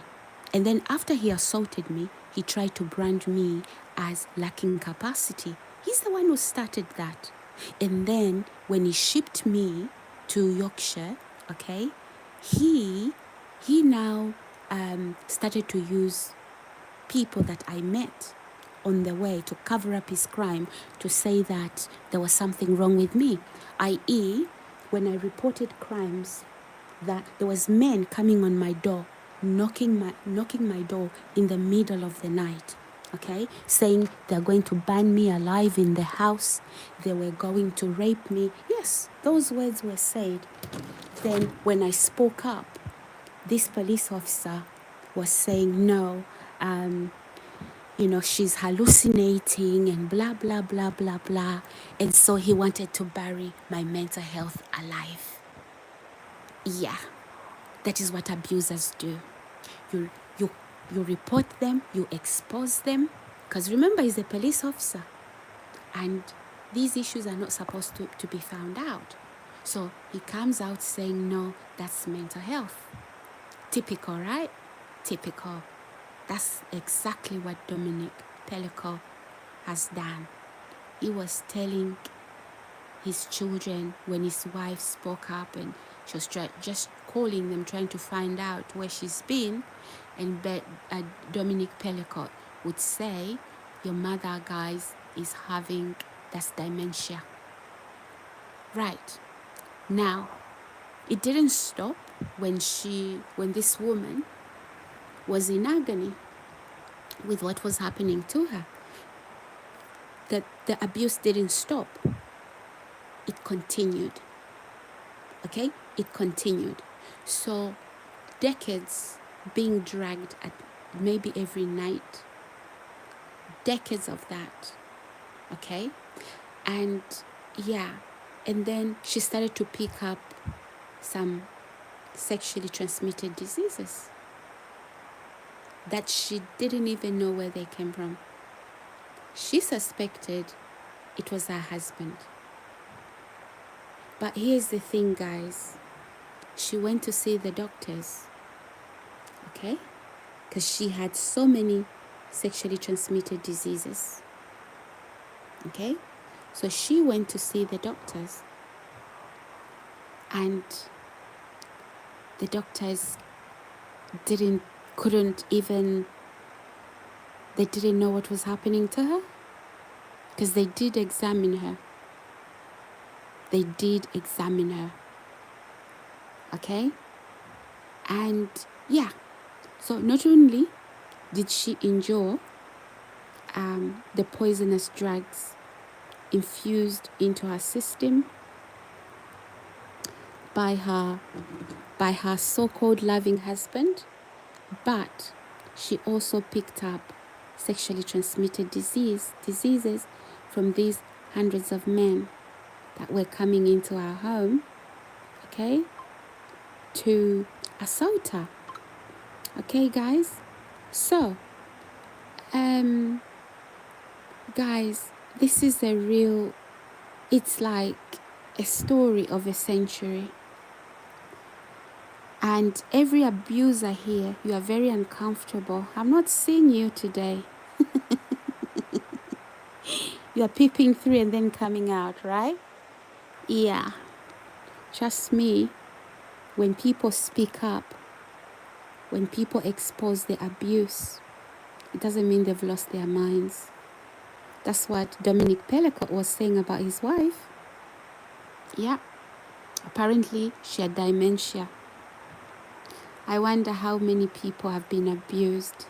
Speaker 1: And then after he assaulted me, he tried to brand me as lacking capacity. He's the one who started that. And then when he shipped me to Yorkshire, okay, he now started to use people that I met on the way to cover up his crime, to say that there was something wrong with me, i.e., when I reported crimes, that there was men coming on my door, knocking my door in the middle of the night, okay, saying they're going to burn me alive in the house, they were going to rape me. Yes, those words were said. Then when I spoke up, this police officer was saying, no, she's hallucinating and blah, blah, blah, blah, blah. And so he wanted to bury my mental health alive. Yeah, that is what abusers do. You report them, you expose them, because remember, he's a police officer, and these issues are not supposed to be found out. So he comes out saying, no, that's mental health. Typical, right? Typical. That's exactly what Dominic Pellicot has done. He was telling his children when his wife spoke up, and she was just calling them, trying to find out where she's been. And Dominic Pellicot would say, your mother, guys, is having that's dementia. Right. Now, it didn't stop when this woman was in agony with what was happening to her. That the abuse didn't stop. It continued. Okay? It continued. So, decades being dragged at maybe every night. Decades of that. Okay? And yeah. And then she started to pick up some sexually transmitted diseases that she didn't even know where they came from. She suspected it was her husband. But here's the thing, guys. She went to see the doctors, okay? Because she had so many sexually transmitted diseases, okay? So she went to see the doctors, and the doctors couldn't even, they didn't know what was happening to her, because they did examine her. They did examine her, okay? And yeah, so not only did she endure the poisonous drugs infused into her system by her so-called loving husband, but she also picked up sexually transmitted diseases from these hundreds of men that were coming into our home, okay, to assault her. Okay, guys? So, guys, this is it's like a story of a century. And every abuser here, you are very uncomfortable. I'm not seeing you today. You are peeping through and then coming out, right? Yeah. Trust me, when people speak up, when people expose the abuse, it doesn't mean they've lost their minds. That's what Dominic Pellicott was saying about his wife. Yeah. Apparently, she had dementia. I wonder how many people have been abused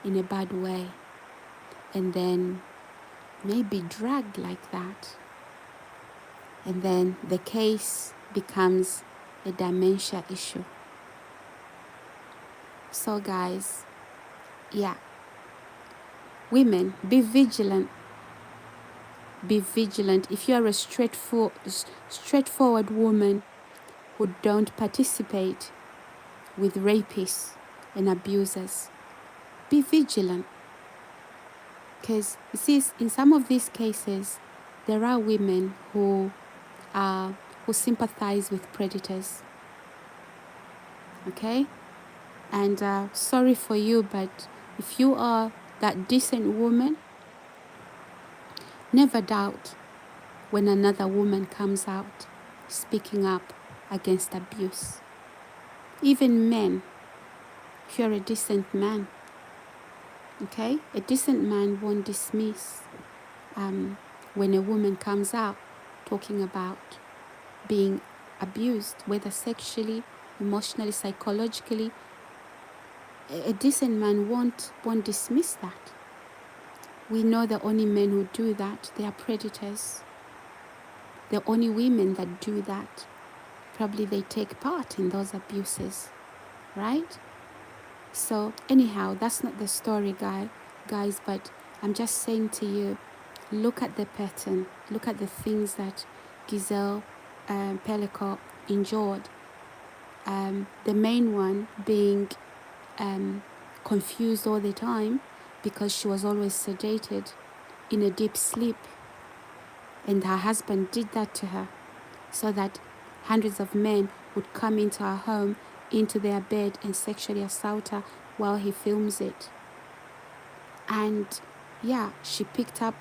Speaker 1: in a bad way and then maybe dragged like that. And then the case becomes a dementia issue. So guys, yeah. Women, be vigilant. Be vigilant. If you are a straightforward woman who don't participate with rapists and abusers, be vigilant. Because you see, in some of these cases, there are women who sympathize with predators. Okay? And sorry for you, but if you are that decent woman, never doubt when another woman comes out speaking up against abuse. Even men, if you're a decent man, okay? A decent man won't dismiss when a woman comes out talking about being abused, whether sexually, emotionally, psychologically. A decent man won't dismiss that. We know the only men who do that, they are predators. The only women that do that, probably they take part in those abuses, right? So anyhow, that's not the story, guys, but I'm just saying to you, look at the pattern, look at the things that Giselle Pellicott endured. The main one being confused all the time because she was always sedated in a deep sleep. And her husband did that to her so that hundreds of men would come into her home, into their bed, and sexually assault her while he films it. And yeah, she picked up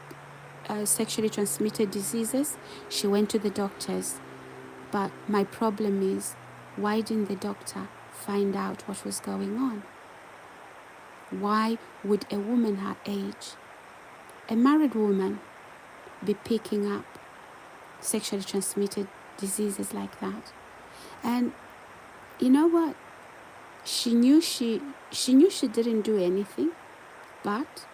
Speaker 1: sexually transmitted diseases. She went to the doctors. But my problem is, why didn't the doctor find out what was going on? Why would a woman her age, a married woman, be picking up sexually transmitted diseases like that? And you know what? She knew she didn't do anything, but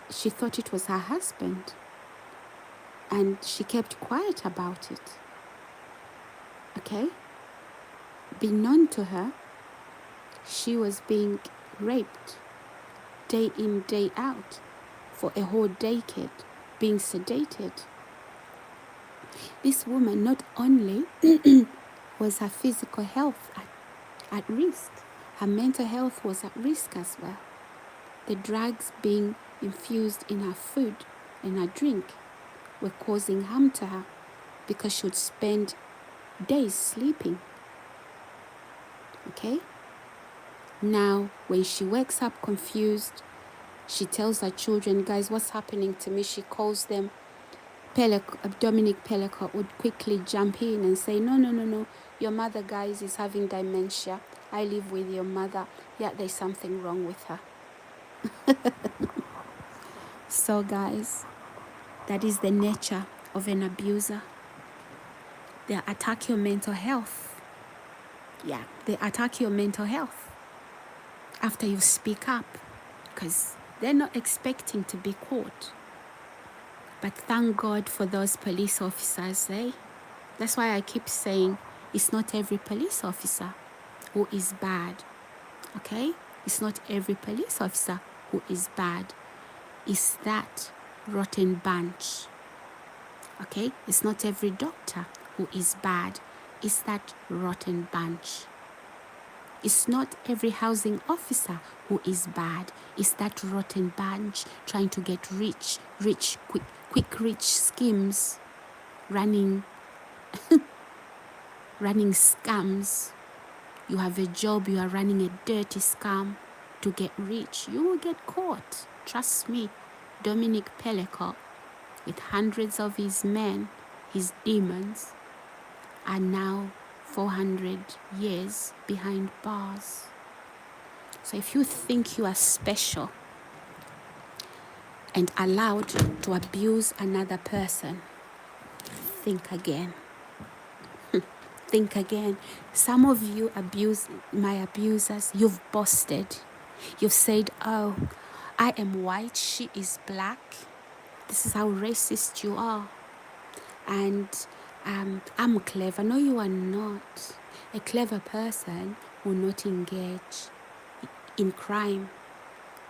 Speaker 1: she thought it was her husband, and she kept quiet about it. Okay? Beknown to her, she was being raped day in, day out for a whole decade, being sedated. This woman, not only was her physical health at risk, her mental health was at risk as well. The drugs being infused in her food and her drink were causing harm to her because she would spend days sleeping. Okay? Now, when she wakes up confused, she tells her children, guys, what's happening to me? She calls them. Dominic Pellico would quickly jump in and say, no. Your mother, guys, is having dementia. I live with your mother. Yeah, there's something wrong with her. So, guys, that is the nature of an abuser. They attack your mental health. Yeah, they attack your mental health after you speak up, because they're not expecting to be caught. But thank God for those police officers, eh? That's why I keep saying it's not every police officer who is bad, okay? It's not every police officer who is bad. It's that rotten bunch, okay? It's not every doctor who is bad. It's that rotten bunch. It's not every housing officer who is bad. It's that rotten bunch trying to get rich, quick rich schemes, running scams. You have a job, you are running a dirty scam to get rich. You will get caught. Trust me. Dominic Pellico, with hundreds of his men, his demons, are now 400 years behind bars. So if you think you are special and allowed to abuse another person, think again. Think again. Some of you my abusers, you've boasted. You've said, oh, I am white, she is black. This is how racist you are. And I'm clever. No, you are not. A clever person will not engage in crime.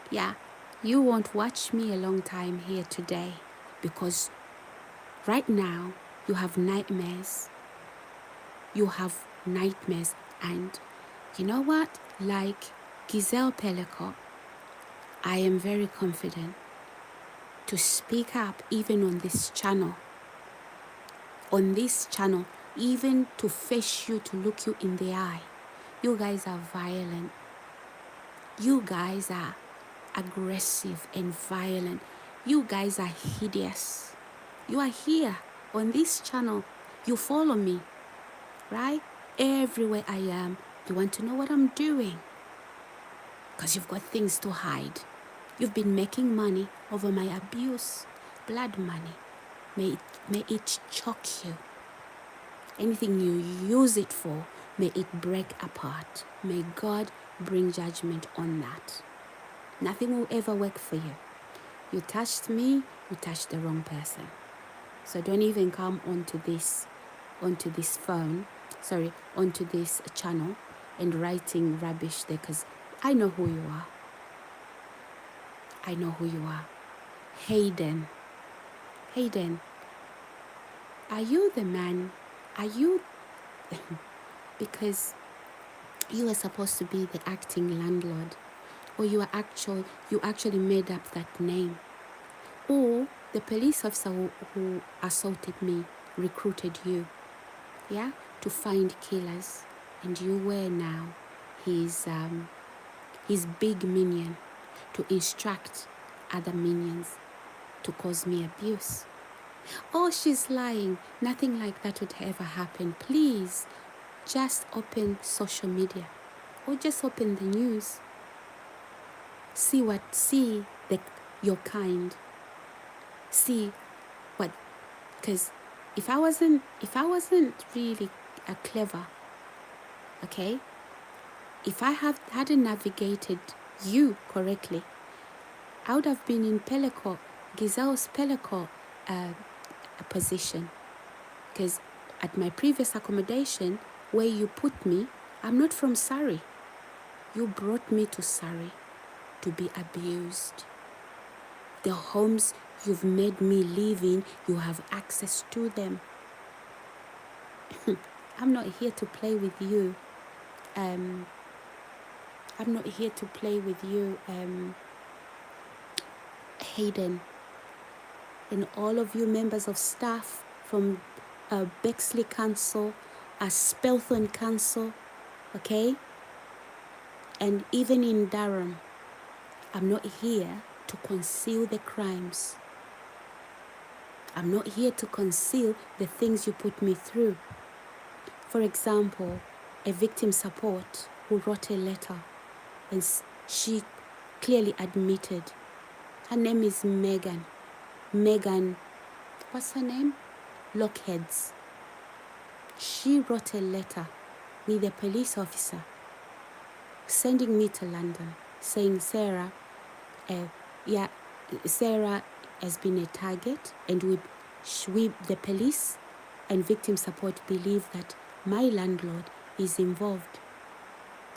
Speaker 1: Yeah, you won't watch me a long time here today because right now you have nightmares. You have nightmares. And you know what? Like Giselle Pellico, I am very confident to speak up even on this channel. On this channel, even to face you, to look you in the eye. You guys are violent. You guys are aggressive and violent. You guys are hideous. You are here on this channel. You follow me, right? Everywhere I am, you want to know what I'm doing because you've got things to hide. You've been making money over my abuse, blood money. May it choke you. Anything you use it for, may it break apart. May God bring judgment on that. Nothing will ever work for you. You touched me, you touched the wrong person. So don't even come onto this channel and writing rubbish there, because I know who you are. I know who you are. Hayden, are you the man? Are you... because you are supposed to be the acting landlord, or you actually made up that name, or the police officer who assaulted me recruited you, yeah, to find killers, and you were now his big minion to instruct other minions to cause me abuse. Oh, she's lying. Nothing like that would ever happen. Please, just open social media or just open the news. See your kind. See what, because if I wasn't really clever, okay, if I hadn't navigated you correctly, I would have been in Giselle's Pellico position. Because at my previous accommodation, where you put me, I'm not from Surrey. You brought me to Surrey to be abused. The homes you've made me live in, you have access to them. I'm not here to play with you. Hayden, and all of you members of staff from Bexley Council, Spelthorne Council, okay? And even in Durham, I'm not here to conceal the crimes. I'm not here to conceal the things you put me through. For example, a victim support who wrote a letter, and she clearly admitted. Her name is Megan. Megan, what's her name? Lockheads. She wrote a letter with a police officer sending me to London, saying Sarah, Sarah has been a target, and we, the police and victim support, believe that my landlord is involved,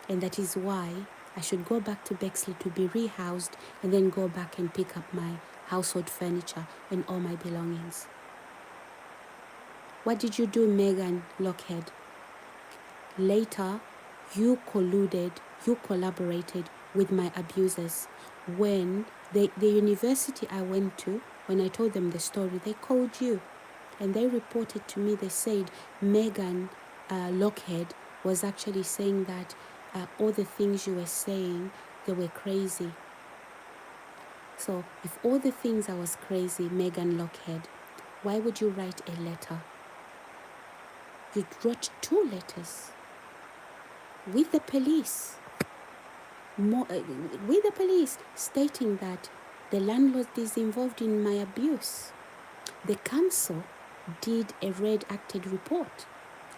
Speaker 1: and that is why I should go back to Bexley to be rehoused and then go back and pick up my household furniture and all my belongings. What did you do, Megan Lockhead? Later, you collaborated with my abusers. When the university I went to, when I told them the story, they called you and they reported to me. They said Megan Lockhead was actually saying that all the things you were saying, they were crazy. So if all the things I was crazy, Megan Lockhead, why would you write a letter? You wrote 2 letters with the police. With the police, stating that the landlord is involved in my abuse. The council did a red-acted report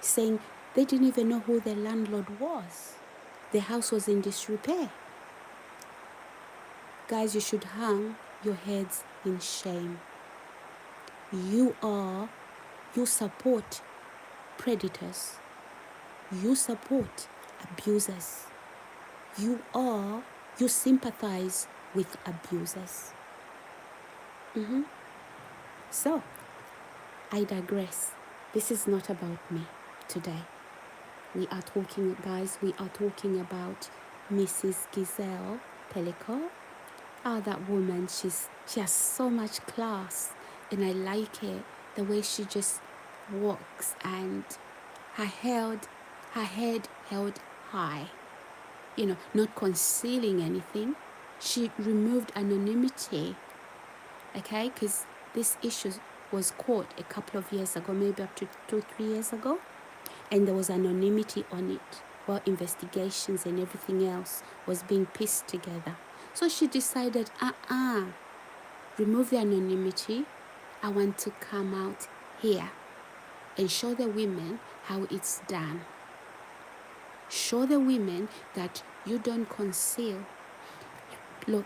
Speaker 1: saying they didn't even know who the landlord was. The house was in disrepair. Guys, you should hang your heads in shame. You support predators. You support abusers. You sympathize with abusers. So, I digress. This is not about me today. We are talking about Mrs. Giselle Pellico. Oh, that woman, she has so much class, and I like it, the way she just walks, and her head held high, not concealing anything. She removed anonymity, okay, because this issue was caught a couple of years ago, maybe up to 2-3 years ago, and there was anonymity on it while investigations and everything else was being pieced together. So she decided, remove the anonymity. I want to come out here and show the women how it's done. Show the women that you don't conceal. Look,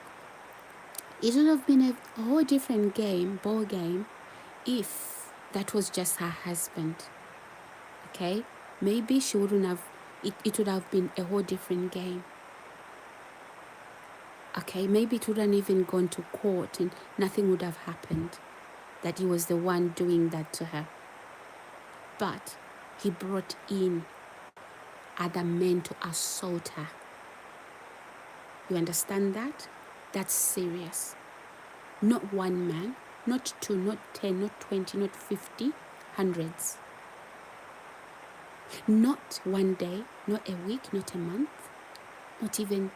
Speaker 1: it would have been a whole different ball game, if that was just her husband. Okay? Maybe she wouldn't have, it would have been a whole different game. Okay, maybe it wouldn't even gone to court and nothing would have happened, that he was the one doing that to her. But he brought in other men to assault her. You understand that? That's serious. Not one man, not 2, not 10, not 20, not 50, hundreds. Not one day, not a week, not a month, not even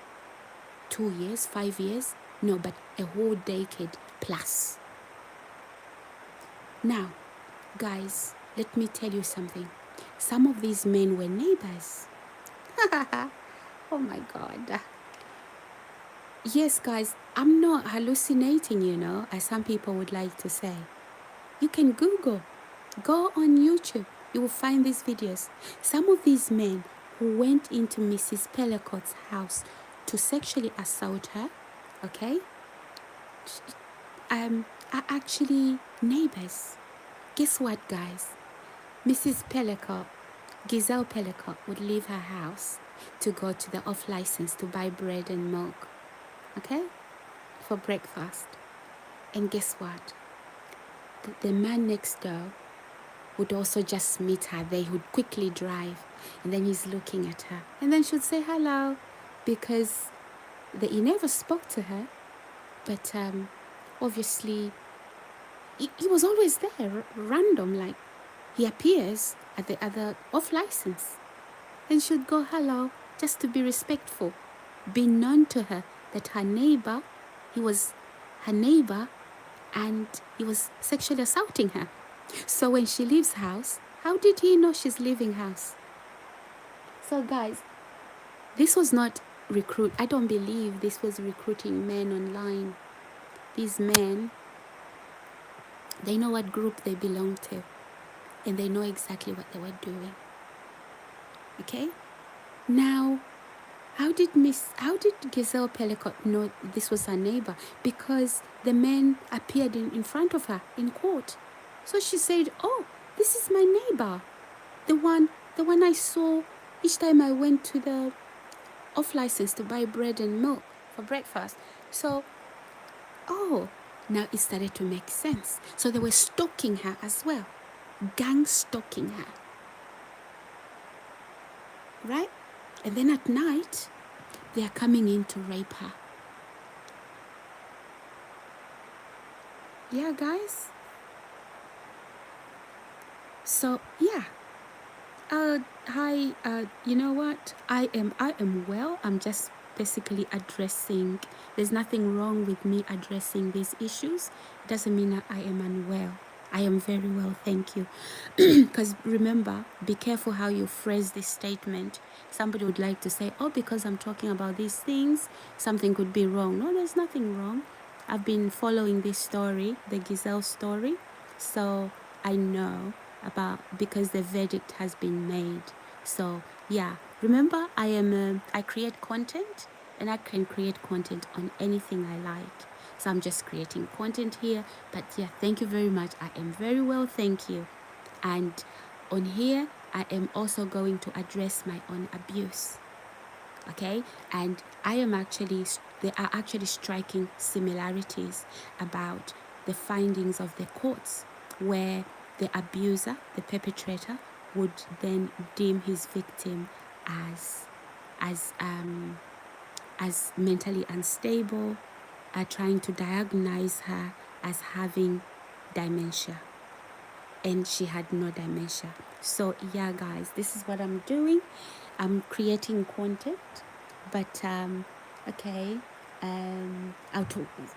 Speaker 1: 2 years, 5 years, no, but a whole decade plus. Now, guys, let me tell you something. Some of these men were neighbors. Oh my God. Yes, guys, I'm not hallucinating, as some people would like to say. You can Google, go on YouTube, you will find these videos. Some of these men who went into Mrs. Pellicot's house to sexually assault her, okay, are actually neighbors. Guess what, guys? Mrs. Pellicot, Giselle Pellicot, would leave her house to go to the off license to buy bread and milk, okay, for breakfast. And guess what? The man next door would also just meet her there. He would quickly drive, and then he's looking at her, and then she'd say hello, because he never spoke to her, but obviously, he was always there, random, like he appears at the off license. And she'd go, hello, just to be respectful, be known to her that he was her neighbor, and he was sexually assaulting her. So when she leaves house, how did he know she's leaving house? So guys, this was not I don't believe this was recruiting men online. These men, they know what group they belong to, and they know exactly what they were doing. Okay? Now, how did Giselle Pellicott know this was her neighbor? Because the man appeared in front of her in court. So she said, oh, this is my neighbor. The one I saw each time I went to the off license to buy bread and milk for breakfast. So, oh, now it started to make sense. So they were stalking her as well. Gang stalking her. Right? And then at night, they are coming in to rape her. Yeah, guys. So, yeah. Hi, you know what? I am well. I'm just basically addressing, there's nothing wrong with me addressing these issues. It doesn't mean that I am unwell. I am very well, thank you. Because remember, be careful how you phrase this statement. Somebody would like to say, oh, because I'm talking about these things, something could be wrong. No, there's nothing wrong. I've been following this story, the Giselle story, so I know about, because the verdict has been made. So yeah, remember, I create content, and I can create content on anything I like. So I'm just creating content here. But yeah, thank you very much. I am very well, thank you. And on here, I am also going to address my own abuse. Okay, and there are actually striking similarities about the findings of the courts, where the abuser, the perpetrator, would then deem his victim as mentally unstable, trying to diagnose her as having dementia, and she had no dementia. So yeah, guys, this is what I'm doing. I'm creating content, but okay,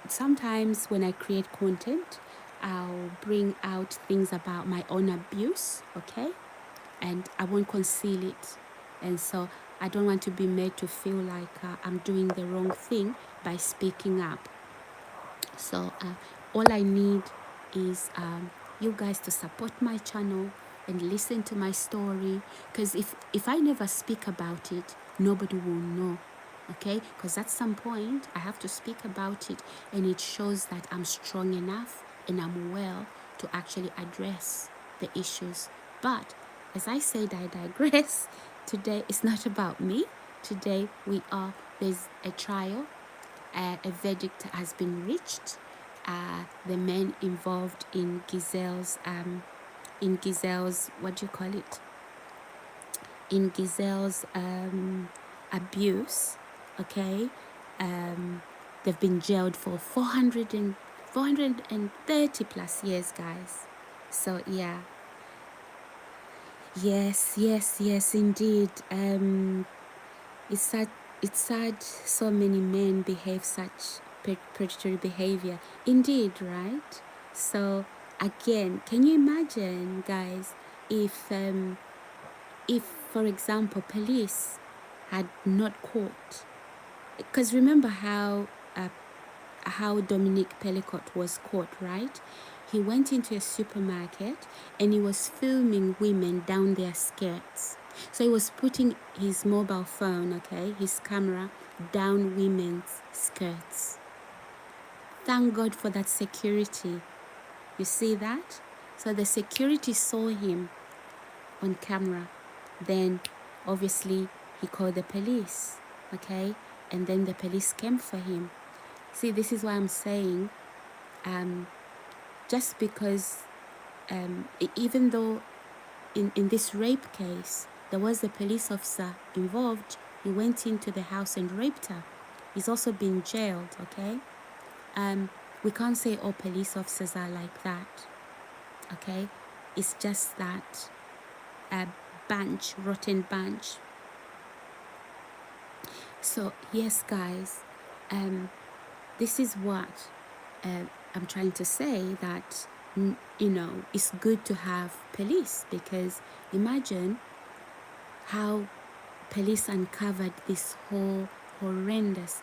Speaker 1: sometimes when I create content, I'll bring out things about my own abuse, okay, and I won't conceal it. And so I don't want to be made to feel like I'm doing the wrong thing by speaking up. So all I need is you guys to support my channel and listen to my story, because if I never speak about it, nobody will know. Okay, because at some point I have to speak about it, and it shows that I'm strong enough and I'm well to actually address the issues. But as I said, I digress. Today it's not about me. Today there's a trial. A verdict has been reached. The men involved in Giselle's what do you call it? In Giselle's abuse, okay, they've been jailed for 430 plus years, guys. So yeah, yes, indeed. It's sad. It's sad so many men behave such predatory behavior. Indeed, right? So again, can you imagine, guys, if for example, police had not caught? Because remember how Dominique Pellicott was caught, right? He went into a supermarket and he was filming women down their skirts. So he was putting his mobile phone, okay, his camera, down women's skirts. Thank God for that security. You see that? So the security saw him on camera. Then obviously he called the police, okay? And then the police came for him. See, this is why I'm saying, just because, even though in this rape case, there was a police officer involved, he went into the house and raped her. He's also been jailed, okay? We can't say all police officers are like that, okay? It's just that rotten bunch. So yes, guys, this is what I'm trying to say, that it's good to have police, because imagine how police uncovered this whole horrendous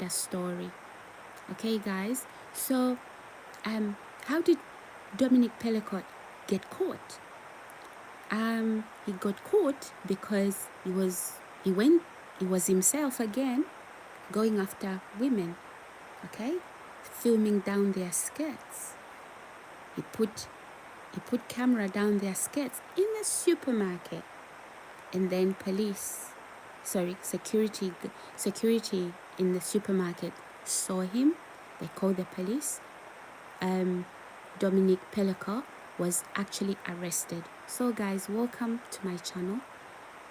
Speaker 1: story. Okay, guys. So how did Dominic Pellicott get caught? He got caught because he was himself again, going after women, okay, filming down their skirts. He put camera down their skirts in the supermarket, and then security in the supermarket saw him. They called the police. Dominic Pellicott was actually arrested. So guys, welcome to my channel,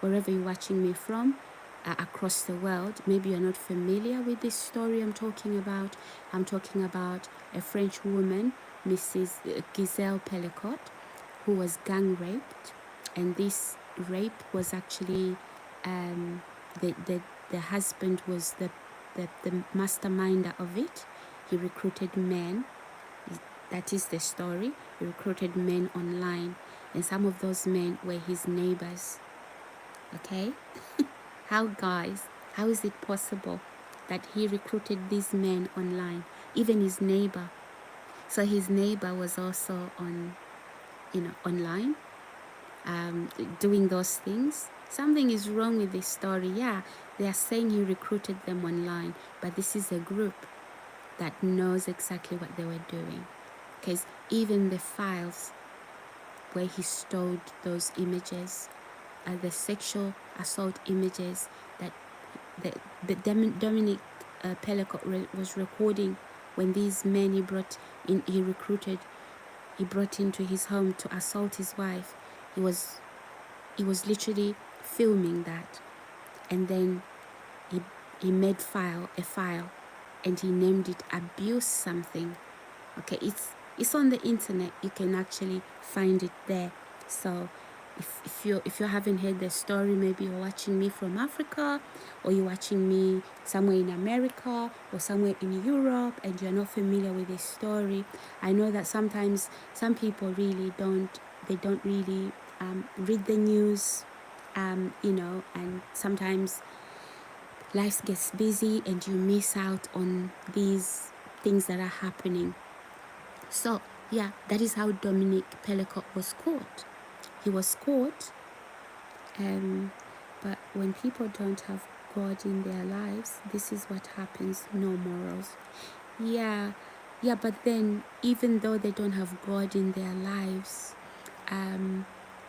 Speaker 1: wherever you're watching me from, across the world. Maybe you're not familiar with this story I'm talking about. I'm talking about a French woman, Mrs. Giselle Pellicott, who was gang raped, and this rape was actually the husband was the masterminder of it. He recruited men. That is the story. He recruited men online, and some of those men were his neighbors. Okay? How is it possible that he recruited these men online, even his neighbor? So his neighbor was also online, doing those things. Something is wrong with this story. Yeah, they are saying he recruited them online, but this is a group that knows exactly what they were doing, because even the files where he stored those images, the sexual assault images that Dominic Pellicott was recording when these men he brought into his home to assault his wife. He was literally filming that, and then he made a file, and he named it abuse something. Okay, it's on the internet. You can actually find it there. So if you haven't heard the story, maybe you're watching me from Africa, or you're watching me somewhere in America or somewhere in Europe, and you're not familiar with this story. I know that sometimes some people really don't really read the news, and sometimes life gets busy and you miss out on these things that are happening. So yeah, that is how Dominic Pellicott was caught. He was caught, but when people don't have God in their lives, this is what happens. No morals. Yeah, but then even though they don't have God in their lives,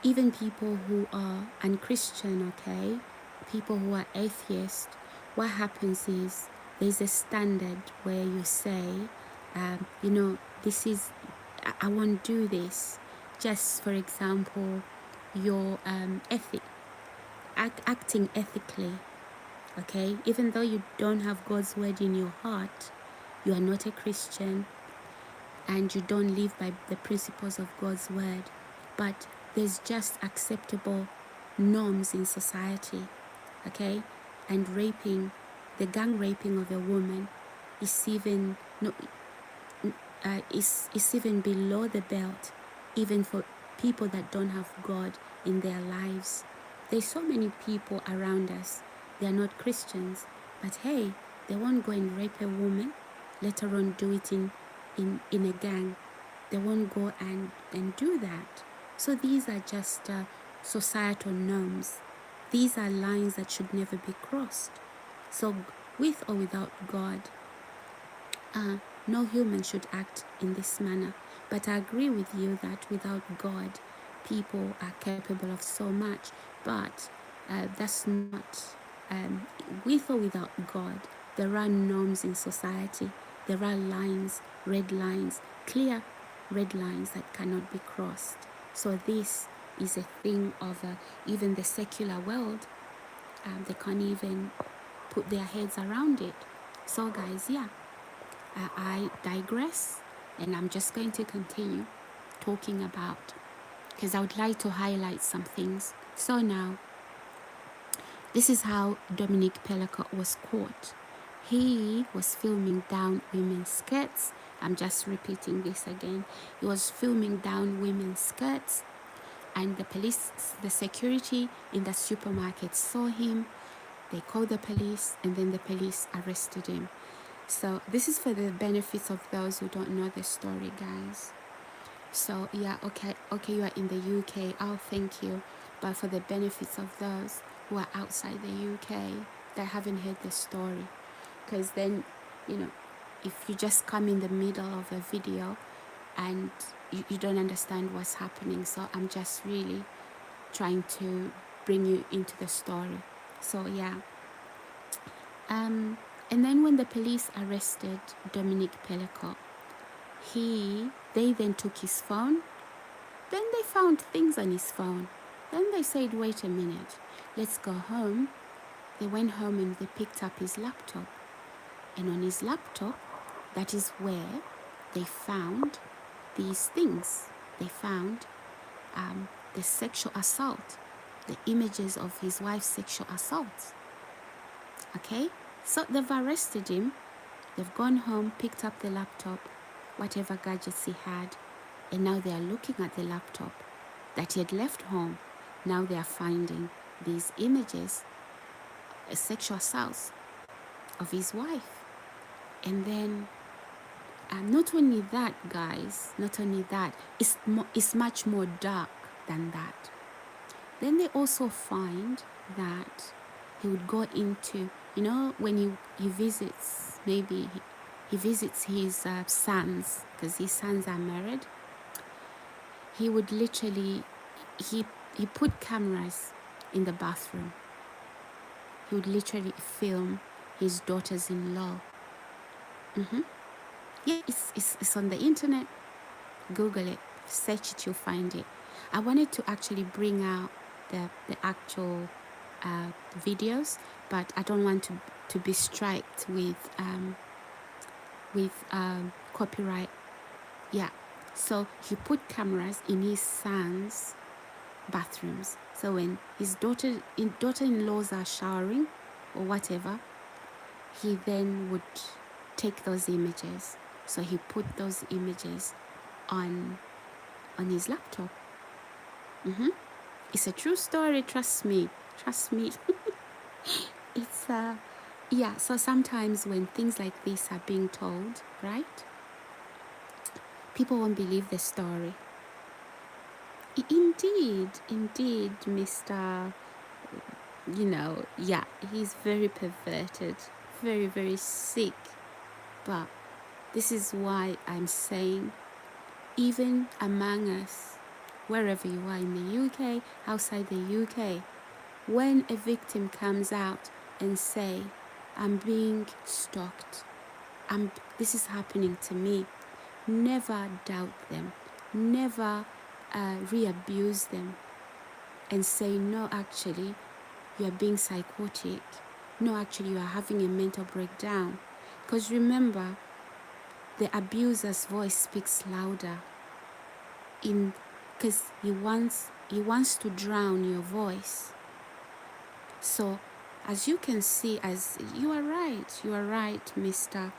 Speaker 1: even people who are unchristian, okay, people who are atheists, what happens is there's a standard where you say, this is, I won't do this. Just for example, your acting ethically, okay, even though you don't have God's word in your heart, you are not a Christian, and you don't live by the principles of God's word, but there's just acceptable norms in society, okay? And the gang raping of a woman is even is even below the belt, even for people that don't have God in their lives. There's so many people around us, they are not Christians, but hey, they won't go and rape a woman, let alone do it in a gang. They won't go and do that. So these are just societal norms. These are lines that should never be crossed. So with or without God, no human should act in this manner. But I agree with you that without God, people are capable of so much. But that's not, with or without God, there are norms in society. There are lines, red lines, clear red lines that cannot be crossed. So this is a thing of even the secular world. They can't even put their heads around it. So guys, yeah, I digress, and I'm just going to continue talking about, because I would like to highlight some things. So now, this is how Dominic Pellicott was caught. He was filming down women's skirts. I'm just repeating this again. He was filming down women's skirts, and the police, the security in the supermarket saw him. They called the police, and then the police arrested him. So this is for the benefits of those who don't know the story, guys. So yeah, okay, you are in the UK. Oh, thank you. But for the benefits of those who are outside the UK that haven't heard the story, because then, you know, if you just come in the middle of a video and you don't understand what's happening, so I'm just really trying to bring you into the story. So yeah, and then when the police arrested Dominic Pellicott, they then took his phone. Then they found things on his phone. Then they said, wait a minute, let's go home. They went home and they picked up his laptop. And on his laptop, that is where they found these things. They found the sexual assault, the images of his wife's sexual assault. Okay? So they've arrested him. They've gone home, picked up the laptop, whatever gadgets he had, and now they are looking at the laptop that he had left home. Now they are finding these images, sexual assaults of his wife. And then, not only that, guys, not only that, it's much more dark than that. Then they also find that he would go into, you know, when he visits, maybe he visits his sons, because his sons are married. He would literally, he put cameras in the bathroom. He would literally film his daughters-in-law. Yeah, it's on the internet. Google it, search it, you'll find it. I wanted to actually bring out the actual videos, but I don't want to be striked with copyright. Yeah, so he put cameras in his son's bathrooms. So when his daughter-in-laws are showering or whatever, he then would take those images. So he put those images on his laptop. It's a true story, trust me. It's yeah, so sometimes when things like this are being told, right, people won't believe the story. Indeed, Mr. You know, yeah, he's very perverted, very, very sick. But this is why I'm saying, even among us, wherever you are in the UK, outside the UK, when a victim comes out and say, I'm being stalked, this is happening to me, never doubt them, never re-abuse them and say, no, actually, you are being psychotic. No, actually, you are having a mental breakdown. Because remember, the abuser's voice speaks louder. Because he wants to drown your voice. So, as you can see, as you are right, Mister.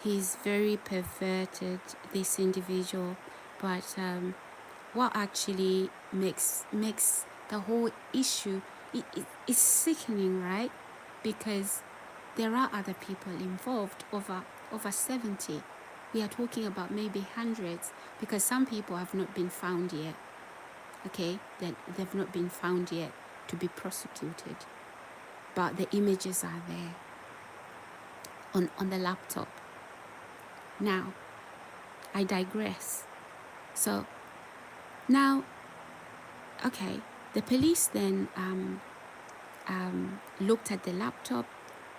Speaker 1: He's very perverted, this individual. But what actually makes the whole issue, it's sickening, right? Because there are other people involved, over 70. We are talking about maybe hundreds, because some people have not been found yet. Okay, they've not been found yet to be prosecuted, but the images are there on the laptop. Now, I digress. So now, okay, the police then looked at the laptop.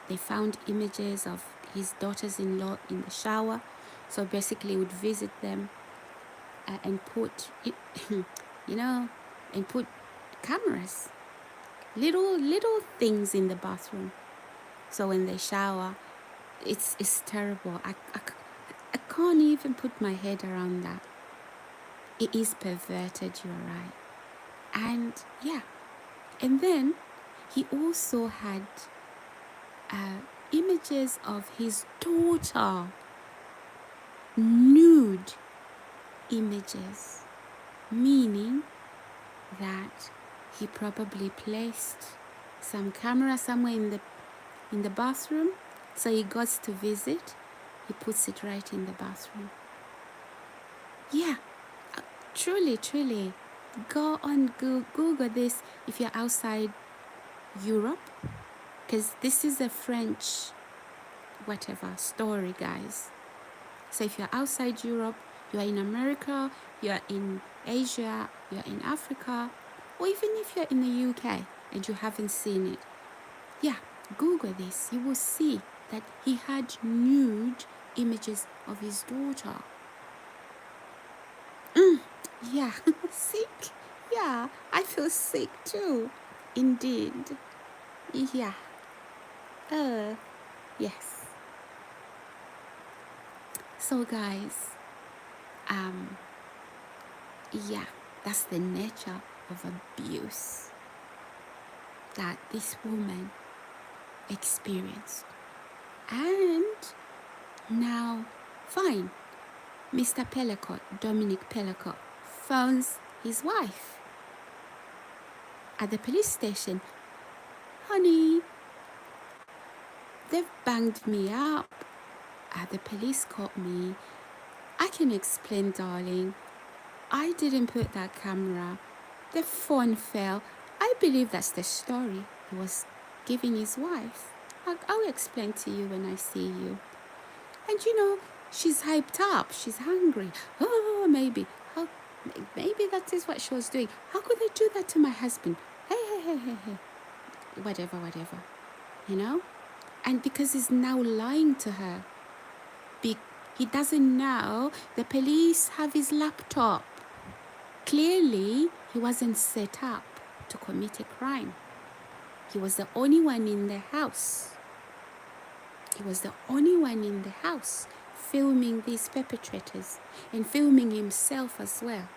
Speaker 1: They found images of his daughters-in-law in the shower. So basically, would visit them and put, and put cameras, little things in the bathroom. So when they shower, it's terrible. can't even put my head around that. It is perverted, you're right. And yeah, and then he also had images of his daughter, nude images, meaning that he probably placed some camera somewhere in the bathroom, so he goes to visit, he puts it right in the bathroom. Yeah, truly, go on Google this if you're outside Europe, because this is a French whatever story, guys. So if you're outside Europe, you are in America, you are in Asia, you are in Africa, or even if you're in the UK and you haven't seen it, yeah, Google this. You will see that he had nude images of his daughter. Yeah, sick. Yeah, I feel sick too. Indeed. Yeah. Yes. So guys, yeah, that's the nature of abuse that this woman experienced. And now, fine, Mr. Pellicott, Dominic Pellicott, phones his wife at the police station. Honey, they've banged me up. The police caught me. I can explain, darling. I didn't put that camera. The phone fell. I believe that's the story he was giving his wife. I'll explain to you when I see you. And you know, she's hyped up. She's hungry. Oh, maybe. Maybe that is what she was doing. How could they do that to my husband? Hey. Whatever. You know? And because he's now lying to her. He doesn't know the police have his laptop. Clearly, he wasn't set up to commit a crime. He was the only one in the house. He was the only one in the house filming these perpetrators and filming himself as well.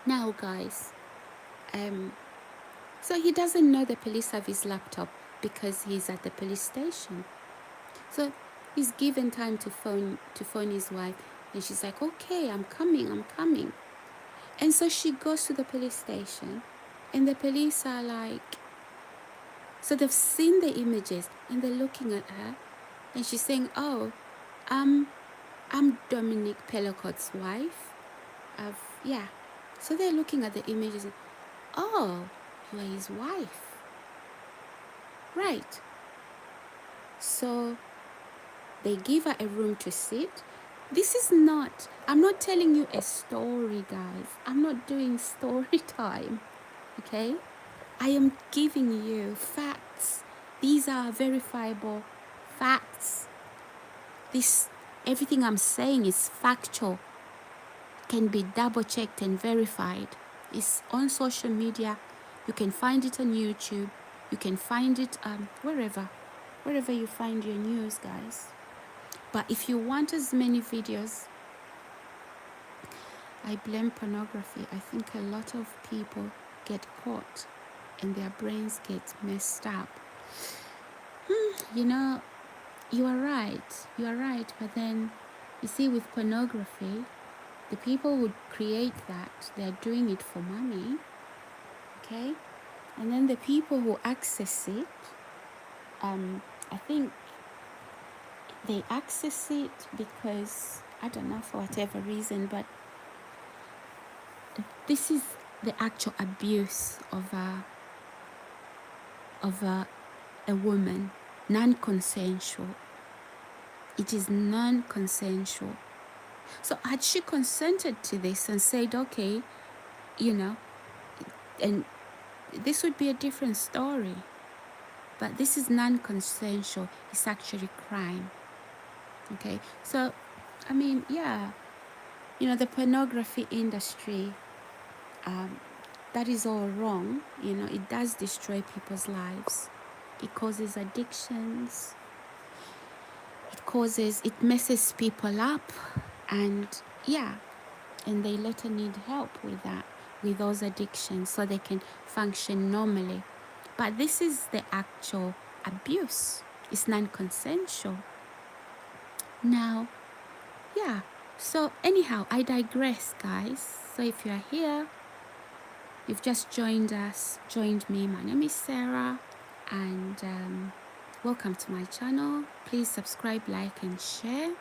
Speaker 1: Now, guys, so he doesn't know the police have his laptop because he's at the police station. So he's given time to phone his wife, and she's like, okay, I'm coming. And so she goes to the police station, and the police are like, so they've seen the images, and they're looking at her, and she's saying, oh, I'm Dominic Pellicott's wife. Yeah. So they're looking at the images, and, oh, you are his wife. Right. So they give her a room to sit. I'm not telling you a story, guys. I'm not doing story time, okay? I am giving you facts. These are verifiable facts. Everything I'm saying is factual, can be double-checked and verified. It's on social media. You can find it on YouTube. You can find it wherever you find your news, guys. But if you want as many videos, I blame pornography. I think a lot of people get caught and their brains get messed up. You know, you are right. But then, you see, with pornography, the people who create that, they're doing it for money, okay? And then the people who access it, I think they access it because, I don't know, for whatever reason, but this is the actual abuse of a woman, non-consensual. It is non-consensual. So had she consented to this and said, okay, you know, and this would be a different story. But this is non-consensual. It's actually crime. Okay, so, I mean, yeah, you know, the pornography industry, that is all wrong. You know, it does destroy people's lives. It causes addictions. It it messes people up, and yeah, and they later need help with that, with those addictions, so they can function normally. But this is the actual abuse. It's non-consensual. Now, yeah. So anyhow, I digress, guys. So if you are here, you've just joined me. My name is Sarah, and welcome to my channel. Please subscribe, like, and share.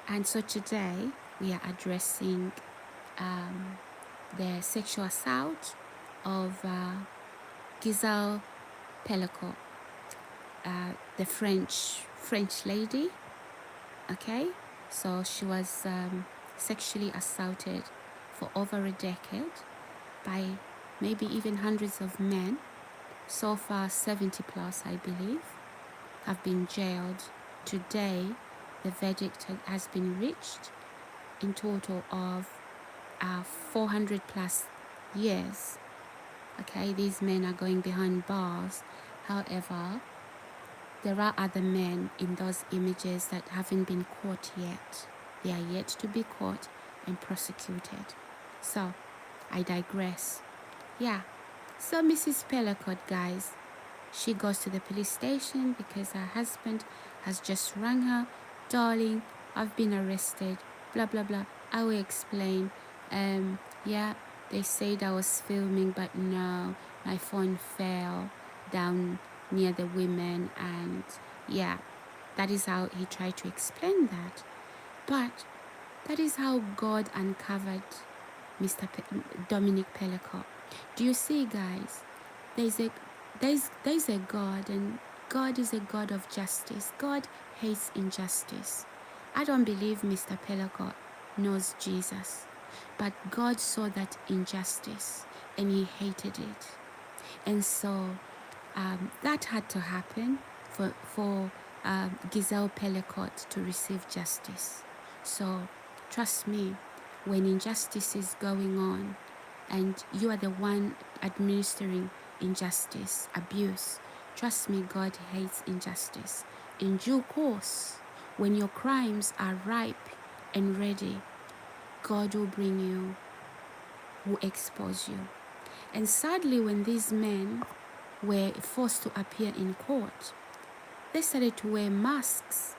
Speaker 1: And so today we are addressing the sexual assault of Giselle Pellicot, the French lady. Okay, so she was sexually assaulted for over a decade by maybe even hundreds of men. So far, 70 plus, I believe, have been jailed. Today, the verdict has been reached in total of 400 plus years. Okay, these men are going behind bars. However, there are other men in those images that haven't been caught yet. They are yet to be caught and prosecuted. So, I digress. Yeah, so Mrs. Pellicot, guys, she goes to the police station because her husband has just rang her. Darling, I've been arrested, blah, blah, blah. I will explain. Yeah, they said I was filming, but no, my phone fell down near the women, and yeah, that is how he tried to explain that. But that is how God uncovered Dominic Pellicot. Do you see, guys? There's a God, and God is a God of justice. God hates injustice. I don't believe Mr. Pellicot knows Jesus, but God saw that injustice and he hated it. And so that had to happen for Giselle Pellicot to receive justice. So trust me, when injustice is going on and you are the one administering injustice, abuse, trust me, God hates injustice. In due course, when your crimes are ripe and ready, God will bring you, will expose you. And sadly, when these men were forced to appear in court, they started to wear masks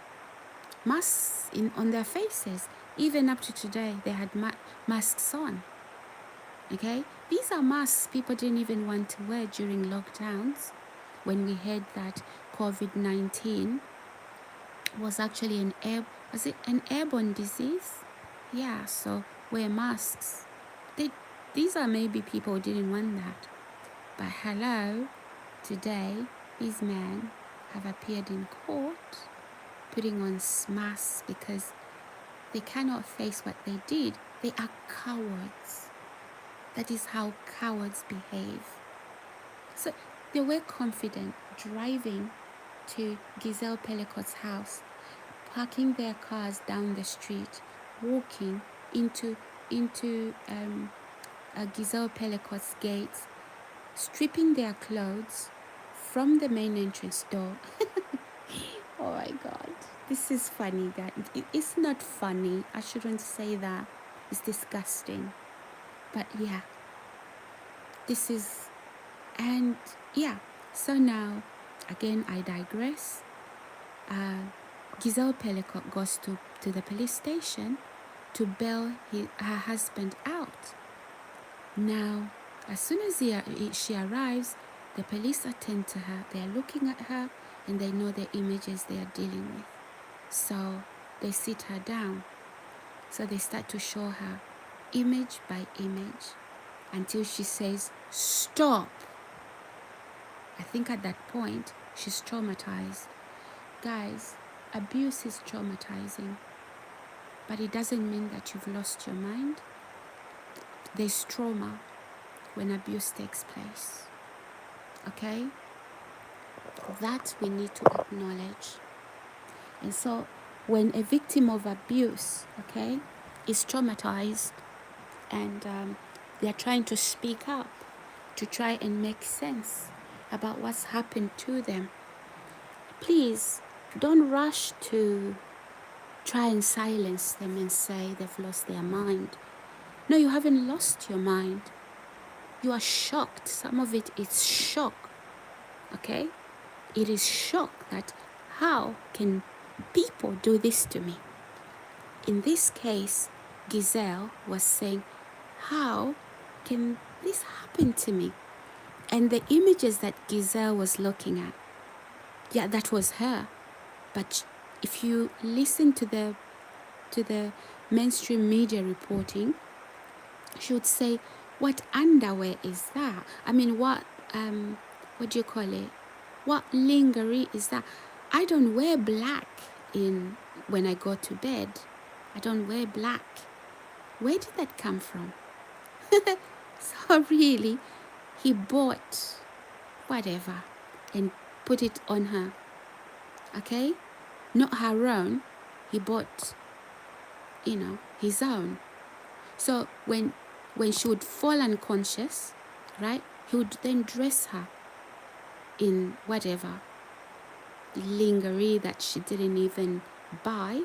Speaker 1: on their faces. Even up to today, they had masks on. Okay, these are masks people didn't even want to wear during lockdowns, when we heard that COVID-19 was actually an airborne disease? Yeah, so wear masks. These are maybe people who didn't want that. But hello, today these men have appeared in court putting on masks because they cannot face what they did. They are cowards. That is how cowards behave. So they were confident driving to Giselle Pellicot's house, parking their cars down the street, walking into Giselle Pellicot's gates, stripping their clothes from the main entrance door. Oh my God, this is funny, guys. It's not funny. I shouldn't say that. It's disgusting. But yeah, this is, and yeah. So now, again, I digress. Giselle Pellicot goes to the police station to bail her husband out. Now, as soon as she arrives, the police attend to her. They are looking at her and they know the images they are dealing with. So they sit her down. So they start to show her image by image until she says, "Stop." I think at that point, she's traumatized. Guys, abuse is traumatizing, but it doesn't mean that you've lost your mind. There's trauma when abuse takes place. Okay? That we need to acknowledge. And so when a victim of abuse, okay, is traumatized and they're trying to speak up to try and make sense about what's happened to them, please don't rush to try and silence them and say they've lost their mind. No, you haven't lost your mind. You are shocked. Some of it is shock. Okay? It is shock that how can people do this to me? In this case, Giselle was saying, how can this happen to me? And the images that Giselle was looking at, yeah, that was her. But if you listen to the mainstream media reporting, she would say, what underwear is that? I mean, what do you call it? What lingerie is that? I don't wear black when I go to bed. I don't wear black. Where did that come from? So really, he bought whatever and put it on her. Okay? Not her own. He bought, his own. So when she would fall unconscious, right, he would then dress her in whatever lingerie that she didn't even buy.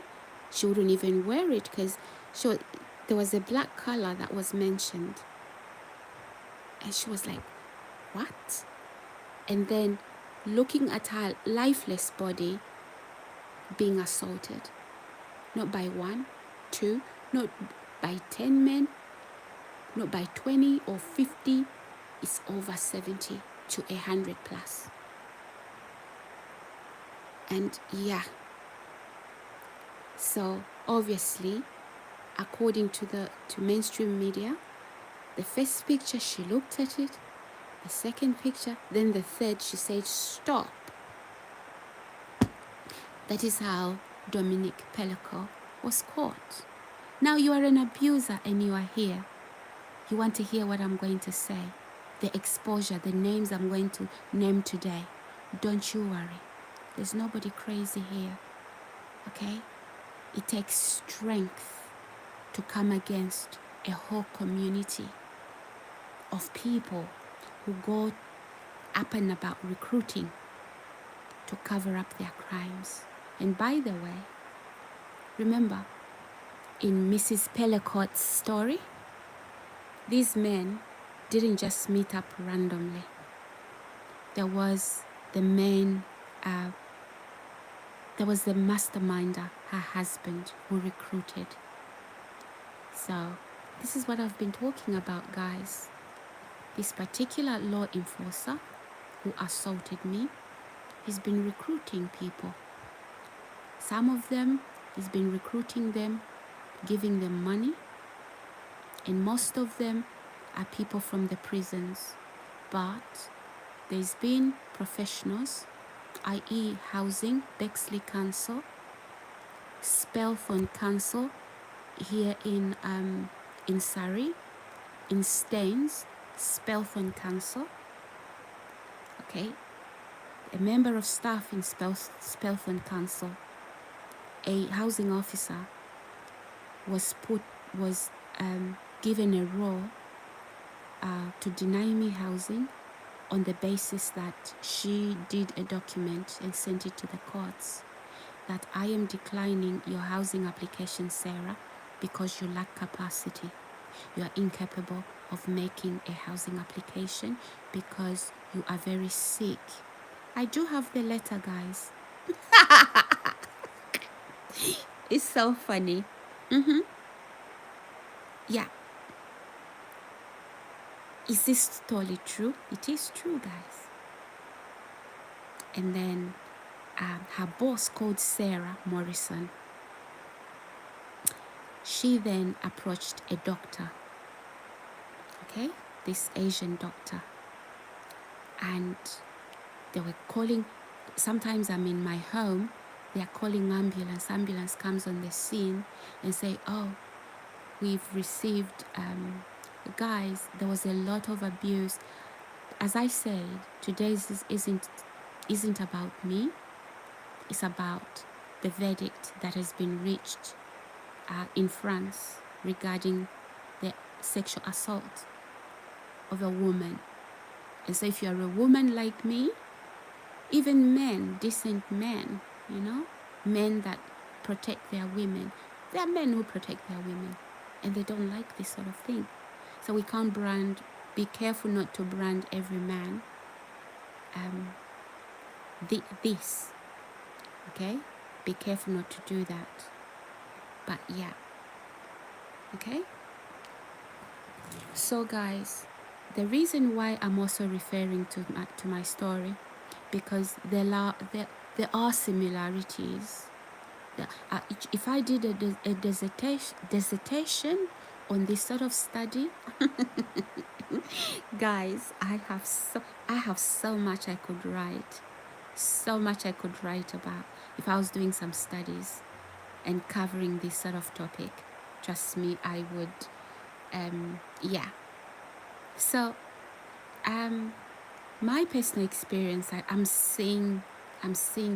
Speaker 1: She wouldn't even wear it because there was a black color that was mentioned. And she was like, what? And then looking at her lifeless body being assaulted. Not by 1, 2, not by 10 men, not by 20 or 50. It's over 70 to 100 plus. And yeah. So obviously, according to mainstream media, the first picture, she looked at it. The second picture, then the third, she said, stop. That is how Dominique Pellico was caught. Now you are an abuser and you are here. You want to hear what I'm going to say. The exposure, the names I'm going to name today. Don't you worry. There's nobody crazy here. Okay? It takes strength to come against a whole community of people who go up and about recruiting to cover up their crimes. And by the way, remember, in Mrs. Pellicot's story, these men didn't just meet up randomly. There was the masterminder, her husband, who recruited. So this is what I've been talking about, guys. This particular law enforcer who assaulted me, he's been recruiting people. Some of them, he's been recruiting them, giving them money. And most of them are people from the prisons. But there's been professionals, i.e. Housing, Bexley Council, Spelthorne Council here in Surrey, in Staines, Spelthorne Council. Okay, a member of staff in Spelthorne Council, a housing officer, was given a role to deny me housing on the basis that she did a document and sent it to the courts that I am declining your housing application, Sarah, because you lack capacity. You are incapable of making a housing application because you are very sick. I do have the letter, guys. It's so funny. Yeah. Is this story true? It is true, guys. And then her boss, called Sarah Morrison, she then approached a doctor, okay, this Asian doctor, and they were calling. Sometimes I'm in my home, they are calling ambulance comes on the scene and say, oh, we've received guys, there was a lot of abuse. As I said, today's isn't about me. It's about the verdict that has been reached in France regarding the sexual assault of a woman. And so if you're a woman like me, even men, decent men, men that protect their women. There are men who protect their women, and they don't like this sort of thing. So we can't brand. Be careful not to brand every man this. Okay, be careful not to do that. But yeah, okay. So guys, the reason why I'm also referring to my story, because there are similarities. If I did a dissertation on this sort of study, guys, I have so much I could write, so much I could write about if I was doing some studies and covering this sort of topic. Trust me, I would. Yeah. So, my personal experience, I'm seeing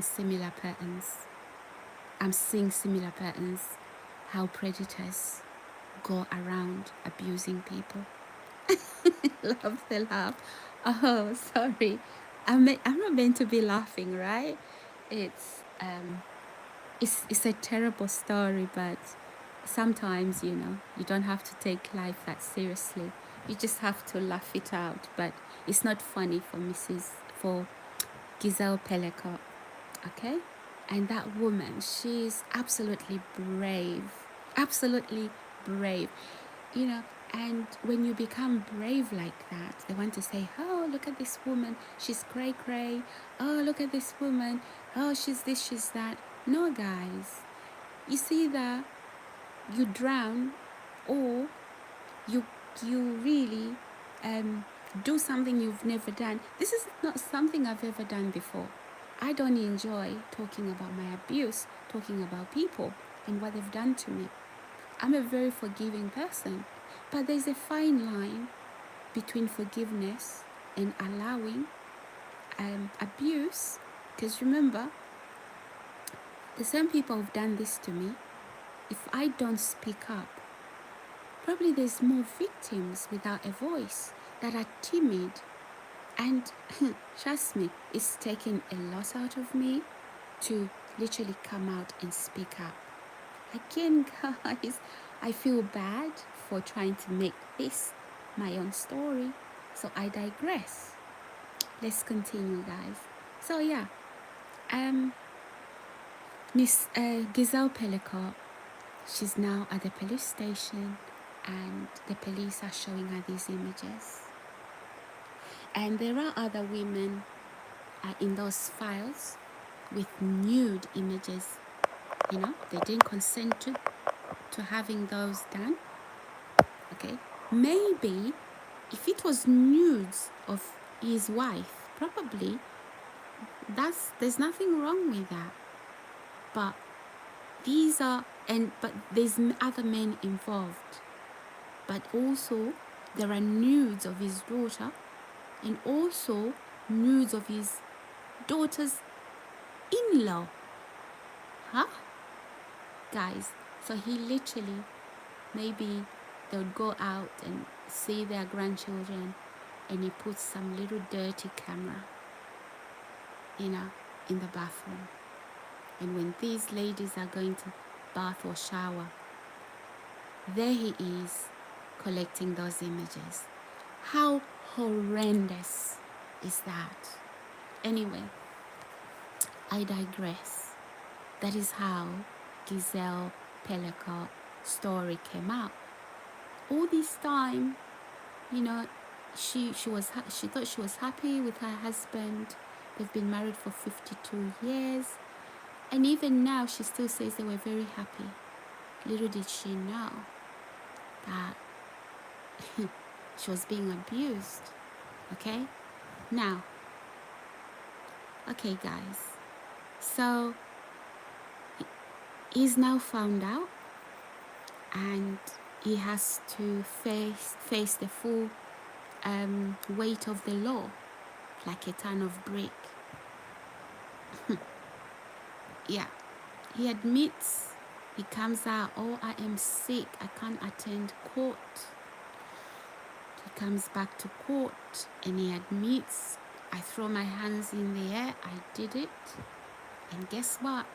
Speaker 1: similar patterns. I'm seeing similar patterns, how predators go around abusing people. Love the laugh. Oh, sorry. I'm not meant to be laughing, right? It's it's a terrible story, but sometimes, you know, you don't have to take life that seriously. You just have to laugh it out. But it's not funny for Giselle Pellicott, okay? And that woman, she's absolutely brave. Absolutely brave. You know, and when you become brave like that, they want to say, oh, look at this woman, she's cray cray. Oh, look at this woman, oh, she's this, she's that. No, guys, you see that you drown, or you really do something you've never done. This is not something I've ever done before. I don't enjoy talking about my abuse, talking about people and what they've done to me. I'm a very forgiving person, but there's a fine line between forgiveness and allowing abuse. Because remember, the same people who've done this to me, if I don't speak up, probably there's more victims without a voice that are timid. And trust me, it's taken a lot out of me to literally come out and speak up. Again, guys, I feel bad for trying to make this my own story. So I digress. Let's continue, guys. So yeah, Miss Giselle Pellicott, she's now at the police station, and the police are showing her these images. And there are other women in those files with nude images. You know, they didn't consent to having those done. Okay, maybe if it was nudes of his wife, probably there's nothing wrong with that. But but there's other men involved. But also there are nudes of his daughter, and also nudes of his daughter's in-law. Huh? Guys, so he literally, maybe they would go out and see their grandchildren, and he puts some little dirty camera, you know, in the bathroom. And when these ladies are going to bath or shower, there he is collecting those images. How horrendous is that? Anyway, I digress. That is how Giselle Pellicott story came out. All this time, you know, she thought she was happy with her husband. They've been married for 52 years. And even now, she still says they were very happy. Little did she know that she was being abused. Okay? Now, okay, guys. So, he's now found out, and he has to face the full weight of the law, like a ton of brick. Yeah, he admits, he comes out, oh, I am sick, I can't attend court. He comes back to court and he admits, I throw my hands in the air, I did it. And guess what?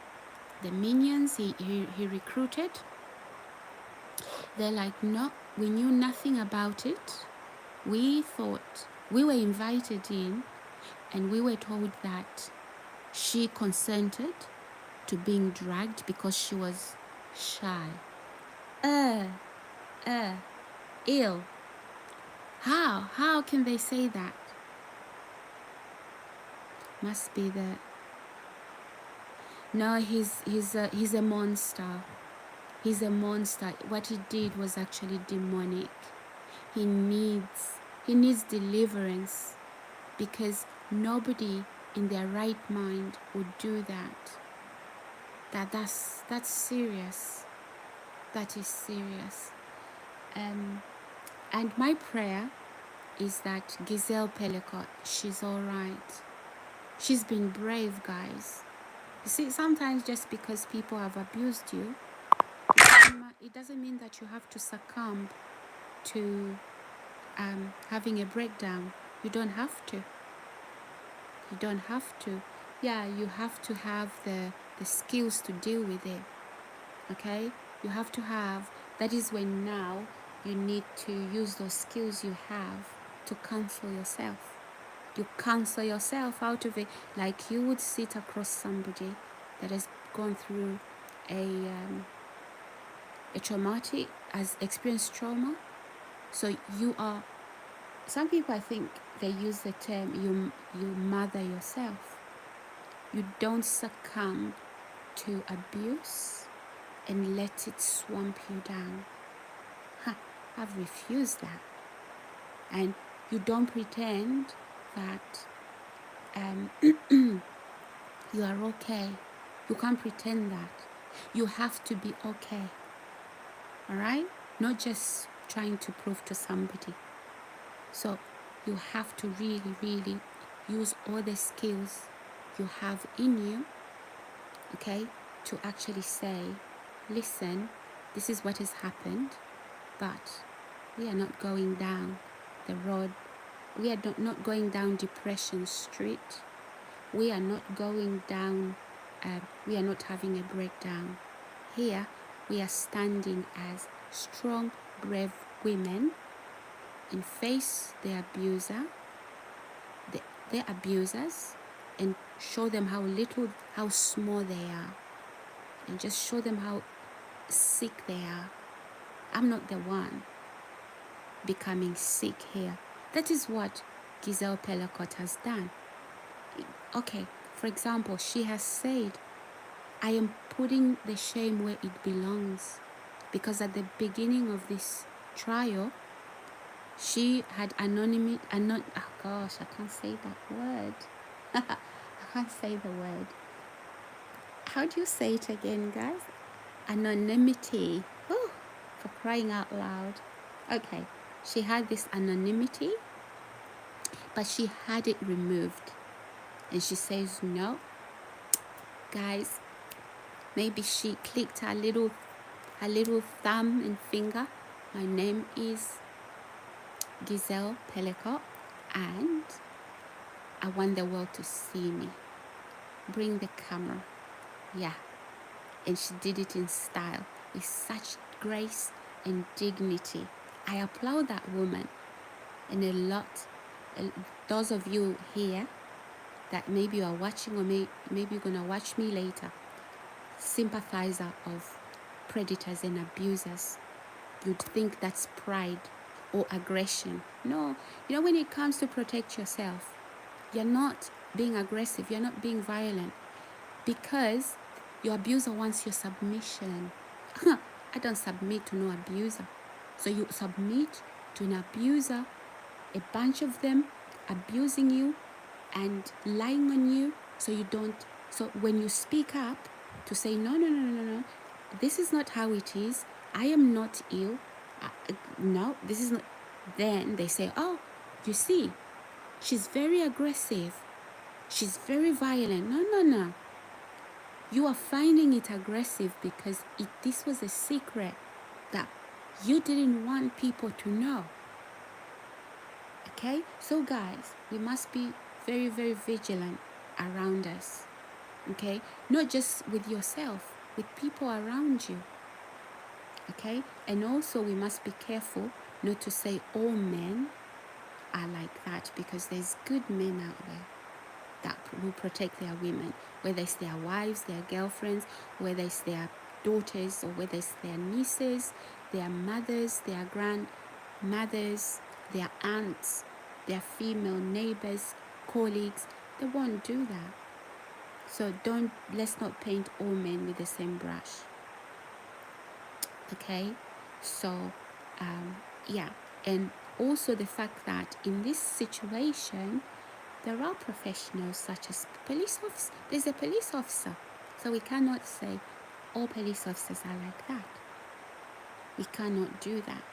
Speaker 1: The minions he recruited, they're like, no, we knew nothing about it. We thought we were invited in and we were told that she consented to being dragged because she was shy. Ill. How can they say that? Must be the... No, he's a monster. He's a monster. What he did was actually demonic. He needs deliverance, because nobody in their right mind would do that. That's serious. That is serious. And my prayer is that Giselle Pelicot, she's all right. She's been brave, guys. You see, sometimes just because people have abused you, it doesn't mean that you have to succumb to having a breakdown. You don't have to. You don't have to. Yeah, you have to have the skills to deal with it. Okay? You have to have... That is when now you need to use those skills you have to counsel yourself. You counsel yourself out of it, like you would sit across somebody that has gone through a traumatic, has experienced trauma. So you are... Some people, I think they use the term you mother yourself. You don't succumb to abuse and let it swamp you down. I've refused that. And you don't pretend that you are okay. You can't pretend that. You have to be okay. All right? Not just trying to prove to somebody. So you have to really, really use all the skills you have in you, okay, to actually say, listen, this is what has happened, but we are not going down the road. We are not going down Depression Street. We are not going down, we are not having a breakdown. Here, we are standing as strong, brave women and face the abusers, and show them how small they are, and just show them how sick they are. I'm not the one becoming sick here. That is what Giselle Pelicot has done. Okay, for example, she has said, I am putting the shame where it belongs, because at the beginning of this trial, she had oh gosh, I can't say that word. I can't say the word. How do you say it again, guys? Anonymity. Oh, for crying out loud. Okay, she had this anonymity, but she had it removed. And she says, no, guys, maybe she clicked her little thumb and finger. My name is Giselle Pelicot, and I want the world to see me. Bring the camera. Yeah. And she did it in style, with such grace and dignity. I applaud that woman. And those of you here that maybe you are watching, or maybe you're going to watch me later, sympathizer of predators and abusers, you'd think that's pride or aggression. No, when it comes to protect yourself, you're not being aggressive, you're not being violent, because your abuser wants your submission. I don't submit to no abuser. So you submit to an abuser, a bunch of them abusing you and lying on you, so when you speak up to say, no, this is not how it is, I am not ill, no, this is not, then they say, oh, you see, she's very aggressive, she's very violent. No. You are finding it aggressive because this was a secret that you didn't want people to know. Okay? So guys, we must be very, very vigilant around us. Okay, not just with yourself, with people around you. Okay, and also we must be careful not to say all men are like that, because there's good men out there that will protect their women, whether it's their wives, their girlfriends, whether it's their daughters, or whether it's their nieces, their mothers, their grandmothers, their aunts, their female neighbors, colleagues. They won't do that. So let's not paint all men with the same brush. Okay, so yeah, and also the fact that in this situation there are professionals such as police officers. There's a police officer, so we cannot say all police officers are like that. We cannot do that.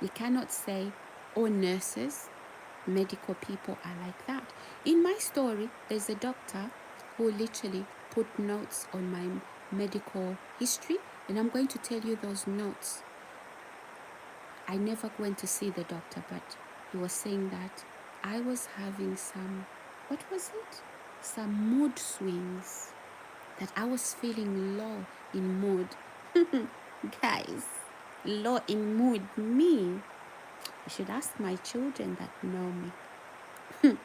Speaker 1: We cannot say all nurses, medical people are like that. In my story, there's a doctor who literally put notes on my medical history, and I'm going to tell you those notes. I never went to see the doctor, but he was saying that I was having some, what was it? Some mood swings, that I was feeling low in mood. Guys, low in mood, me. You should ask my children that know me.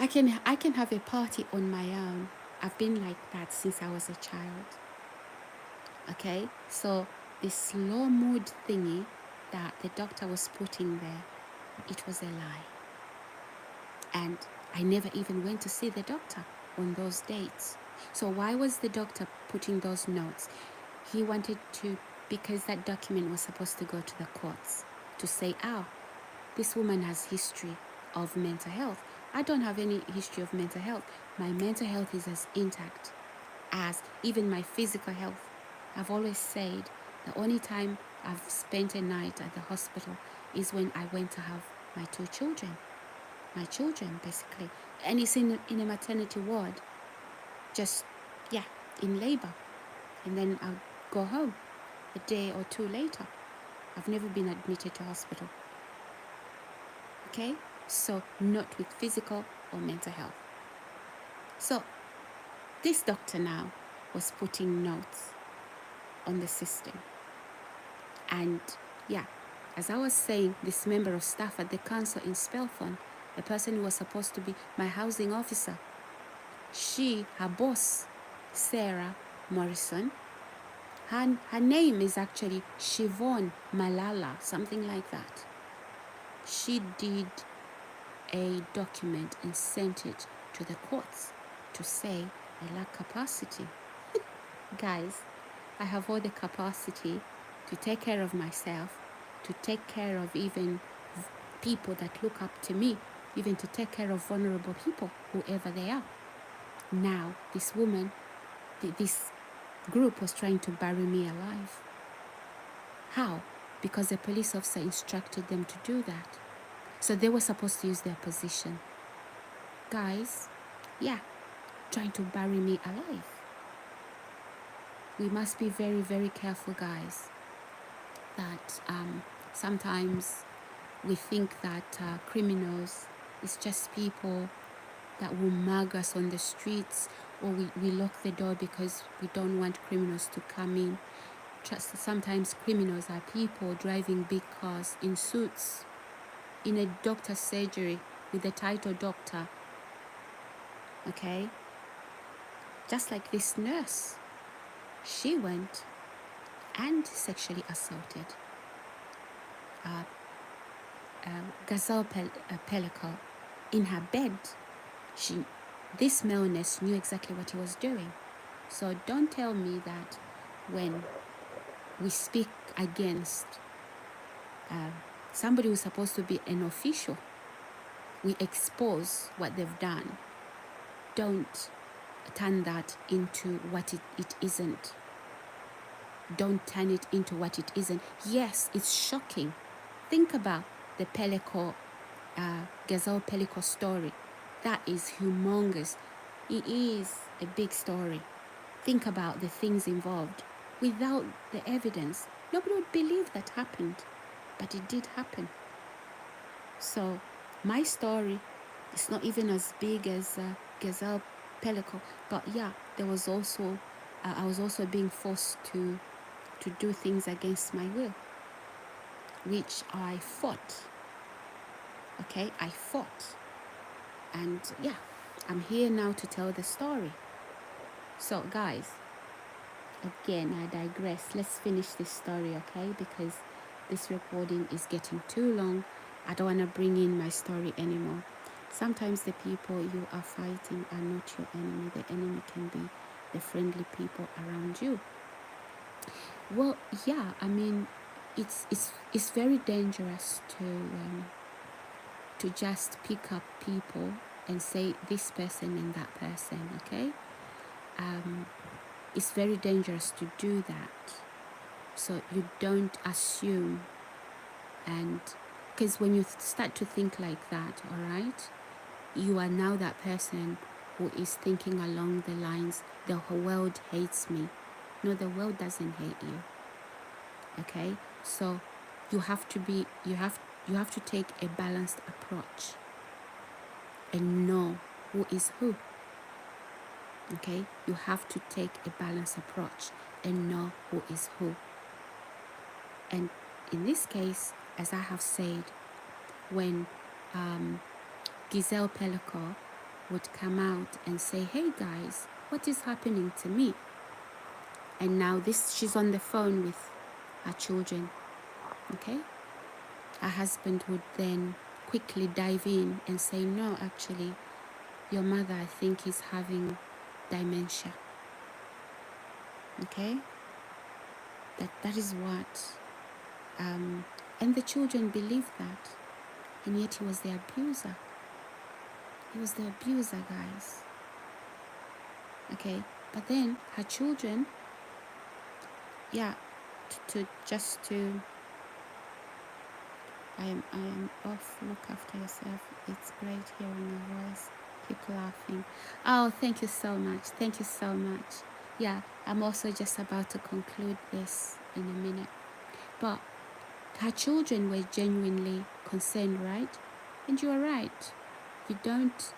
Speaker 1: I can have a party on my own. I've been like that since I was a child. Okay, so this low mood thingy that the doctor was putting there, it was a lie. And I never even went to see the doctor on those dates. So why was the doctor putting those notes? He wanted to, because that document was supposed to go to the courts to say, this woman has history of mental health. I don't have any history of mental health. My mental health is as intact as even my physical health. I've always said the only time I've spent a night at the hospital is when I went to have my two children. My children, basically. And it's in a maternity ward. Just, in labor. And then I'll go home a day or two later. I've never been admitted to hospital. Okay? So, not with physical or mental health. So, this doctor now was putting notes on the system. And as I was saying, this member of staff at the council in Spelthorne, the person who was supposed to be my housing officer, her boss, Sarah Morrison, her name is actually Siobhan Malala, something like that. She did a document and sent it to the courts to say I lack capacity. Guys, I have all the capacity to take care of myself, to take care of even people that look up to me, even to take care of vulnerable people, whoever they are. Now, this woman, this group was trying to bury me alive. How? Because the police officer instructed them to do that. So they were supposed to use their position. Guys, trying to bury me alive. We must be very, very careful, guys, that sometimes we think that criminals is just people that will mug us on the streets, or we lock the door because we don't want criminals to come in. Sometimes criminals are people driving big cars in suits, in a doctor's surgery with the title doctor. Okay? Just like this nurse. She went and sexually assaulted Gazelle Pellico in her bed. This male nurse knew exactly what he was doing. So don't tell me that when we speak against somebody who's supposed to be an official, we expose what they've done. Don't turn that into what it isn't. Don't turn it into what it isn't. Yes, it's shocking. Think about the Gazelle Pellico story. That is humongous. It is a big story. Think about the things involved. Without the evidence, nobody would believe that happened. But it did happen. So, my story It's not even as big as Gazelle Pelico, but yeah, there was also I was also being forced to do things against my will, which I fought. Okay, I fought, and yeah, I'm here now to tell the story. So, guys, again, I digress. Let's finish this story, okay? Because this recording is getting too long. I don't want to bring in my story anymore. Sometimes the people you are fighting are not your enemy. The enemy can be the friendly people around you. Well, yeah, I mean, it's very dangerous to just pick up people and say this person and that person, okay? It's very dangerous to do that. So you don't assume, and because when you start to think like that, all right, you are now that person who is thinking along the lines, the whole world hates me. No, the world doesn't hate you. Okay, so you have to take a balanced approach and know who is who. Okay, you have to take a balanced approach and know who is who. And in this case, as I have said, when Giselle Pellico would come out and say, hey guys, what is happening to me? And now she's on the phone with her children, okay? Her husband would then quickly dive in and say, no, actually, your mother, I think, is having dementia, okay? That is what, and the children believed that, and yet he was the abuser. He was the abuser, guys. Okay, but then her children, yeah, I am off. Look after yourself. It's great hearing your voice. Keep laughing. Oh, thank you so much. Thank you so much. Yeah, I'm also just about to conclude this in a minute. But her children were genuinely concerned, right? And you are right. You don't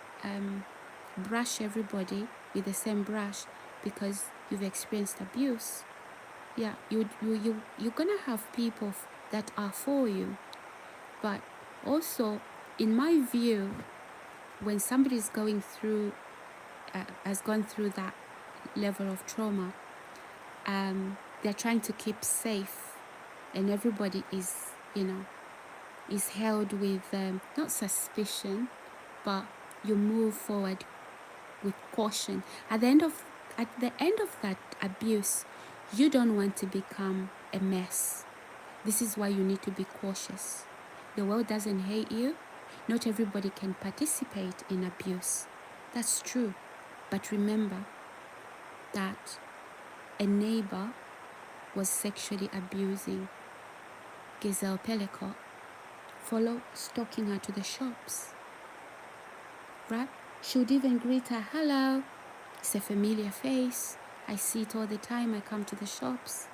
Speaker 1: brush everybody with the same brush because you've experienced abuse. Yeah, you're gonna have people that are for you, but also, in my view, when somebody is going through has gone through that level of trauma, they're trying to keep safe, and everybody is, is held with not suspicion, but you move forward with caution. At the end of that abuse, you don't want to become a mess. This is why you need to be cautious. The world doesn't hate you. Not everybody can participate in abuse. That's true. But remember that a neighbor was sexually abusing Giselle Pellicot, stalking her to the shops. Right? She would even greet her, hello. It's a familiar face. I see it all the time. I come to the shops.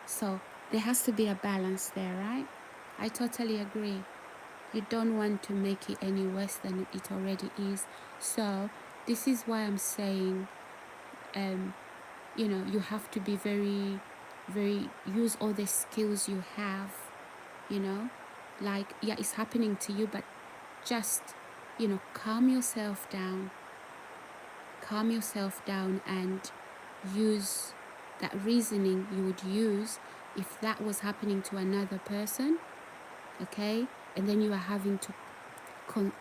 Speaker 1: So there has to be a balance there, right? I totally agree. You don't want to make it any worse than it already is. So this is why I'm saying, you have to be very, very, use all the skills you have, like, yeah, it's happening to you, but just, calm yourself down and use that reasoning you would use if that was happening to another person, okay? And then you are having to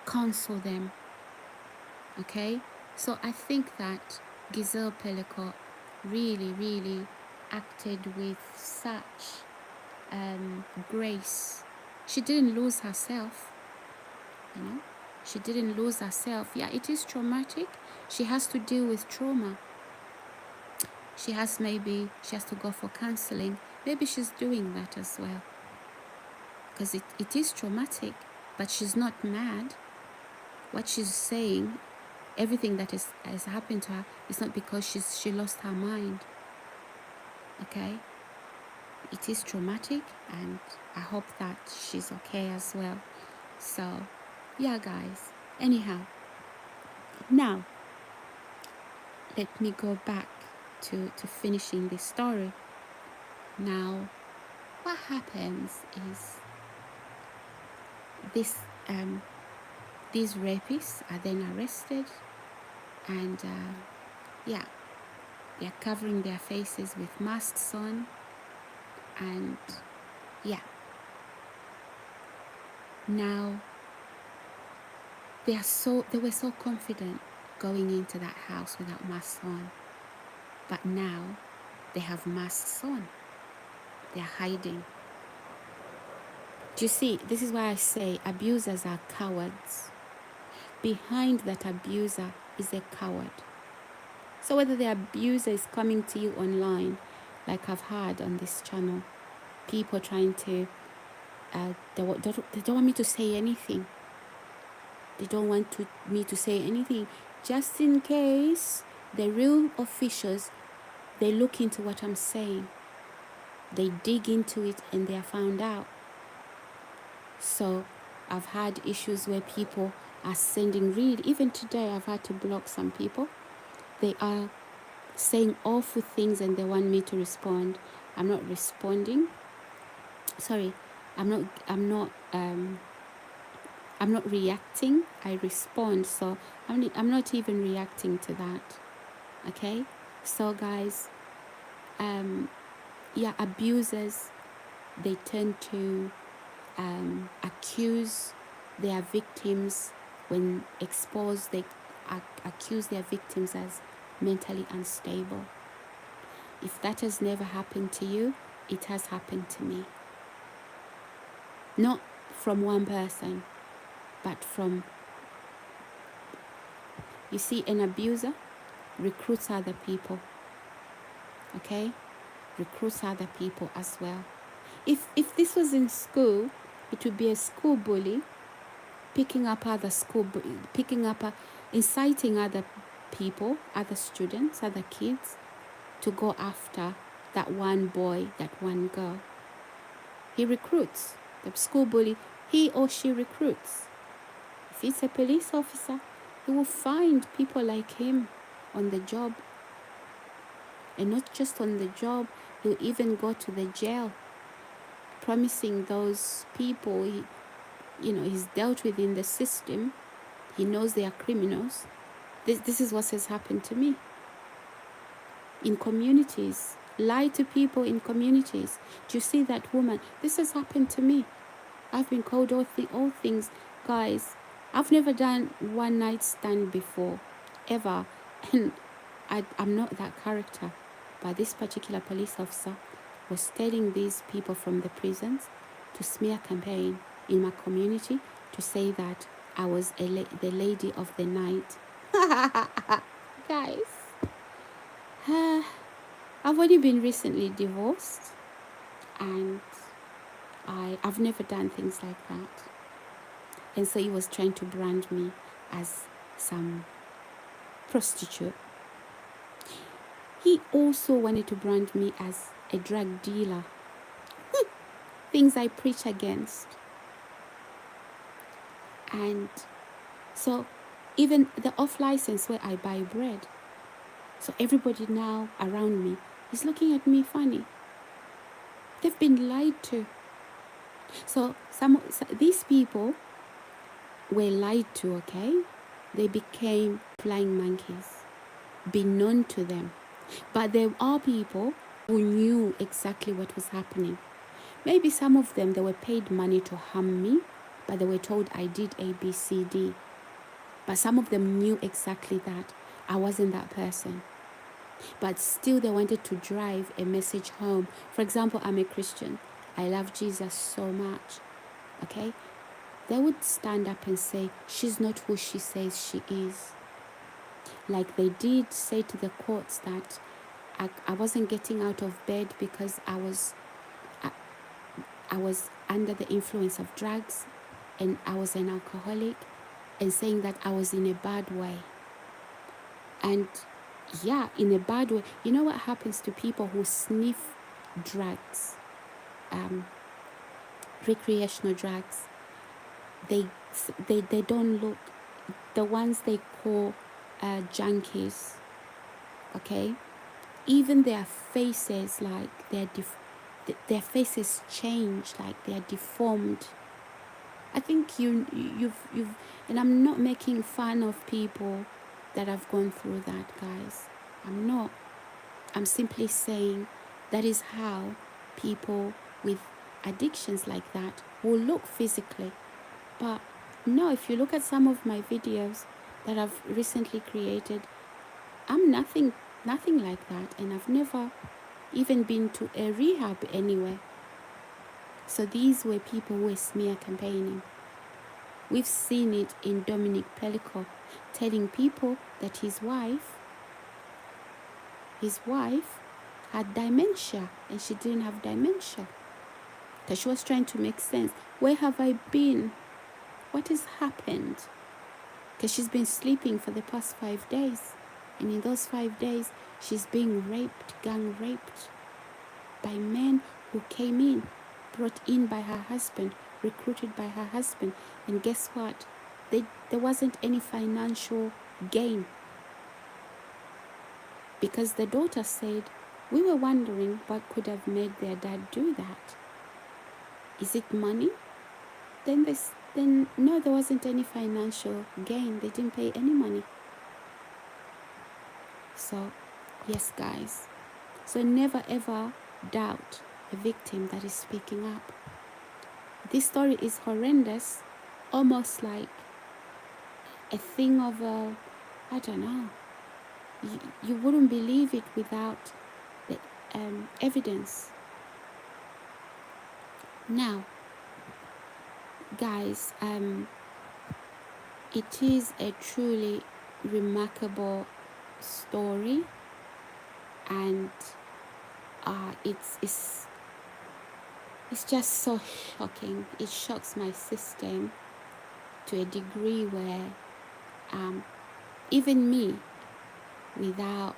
Speaker 1: counsel them, okay? So I think that Giselle Pellicot really, really acted with such grace. She didn't lose herself, She didn't lose herself. Yeah, it is traumatic. She has to deal with trauma. She has to go for counseling. Maybe she's doing that as well. Because it is traumatic, but she's not mad. What she's saying, everything that has happened to her, is not because she lost her mind. Okay? It is traumatic, and I hope that she's okay as well. So, yeah, guys, Anyhow, now let me go back to finishing this story. Now, what happens is this these rapists are then arrested, and yeah, they're covering their faces with masks on, and yeah, now they were so confident going into that house without masks on, but now they have masks on. They're hiding. Do you see? This is why I say abusers are cowards. Behind that abuser is a coward. So whether the abuser is coming to you online, like I've heard on this channel, people trying to, they don't want me to say anything. They don't want me to say anything, just in case the real officials, they look into what I'm saying. They dig into it and they are found out. So I've had issues where people are sending even today I've had to block some people. They are saying awful things and they want me to respond. I'm not responding. Sorry, I'm not reacting. I respond. So I'm not even reacting to that. Okay? So guys, abusers, they tend to accuse their victims. When exposed, they accuse their victims as mentally unstable. If that has never happened to you, it has happened to me. Not from one person, but from, you see, an abuser recruits other people. Okay? Recruits other people as well. If this was in school, it would be a school bully picking up inciting other people, other students, other kids to go after that one boy, that one girl. He recruits. The school bully, he or she recruits. If he's a police officer, he will find people like him on the job. And not just on the job, he'll even go to the jail, promising those people he's dealt with in the system. He knows they are criminals. This is what has happened to me. In communities, lie to people in communities. Do you see that woman? This has happened to me. I've been called all things. Guys, I've never done one night stand before, ever. And I'm not that character. But this particular police officer was telling these people from the prisons to smear campaign in my community to say that I was the lady of the night. Guys, I've only been recently divorced, and I've never done things like that. And so he was trying to brand me as some prostitute. He also wanted to brand me as a drug dealer. Things I preach against. And so even the off license where I buy bread. So everybody now around me is looking at me funny. They've been lied to. So these people were lied to, okay? They became flying monkeys. Be known to them. But there are people who knew exactly what was happening. Maybe some of them, they were paid money to harm me, but they were told I did A, B, C, D. But some of them knew exactly that I wasn't that person. But still they wanted to drive a message home. For example, I'm a Christian. I love Jesus so much. Okay? They would stand up and say, she's not who she says she is. Like they did say to the courts that I wasn't getting out of bed because I was under the influence of drugs and I was an alcoholic, and saying that I was in a bad way. And yeah, in a bad way. You know what happens to people who sniff drugs, recreational drugs? They don't look, the ones they call junkies, okay? Even their faces, like their faces change, like they're deformed. I think you've and I'm not making fun of people that have gone through that, guys. I'm not. I'm simply saying that is how people with addictions like that will look physically. But no, if you look at some of my videos that I've recently created, I'm nothing like that, and I've never even been to a rehab anywhere. So these were people who were smear campaigning. We've seen it in Dominic Pellico telling people that his wife had dementia and she didn't have dementia. That she was trying to make sense. Where have I been? What has happened? Because she's been sleeping for the past 5 days. And in those 5 days, she's being raped, gang raped by men who came in, brought in by her husband, recruited by her husband. And guess what? There wasn't any financial gain. Because the daughter said, we were wondering what could have made their dad do that. Is it money? Then no, there wasn't any financial gain. They didn't pay any money. So, yes, guys. So never ever doubt a victim that is speaking up. This story is horrendous, almost like a thing of I don't know. You wouldn't believe it without the evidence. Now, guys, it is a truly remarkable story, and it's just so shocking. It shocks my system to a degree where even me, without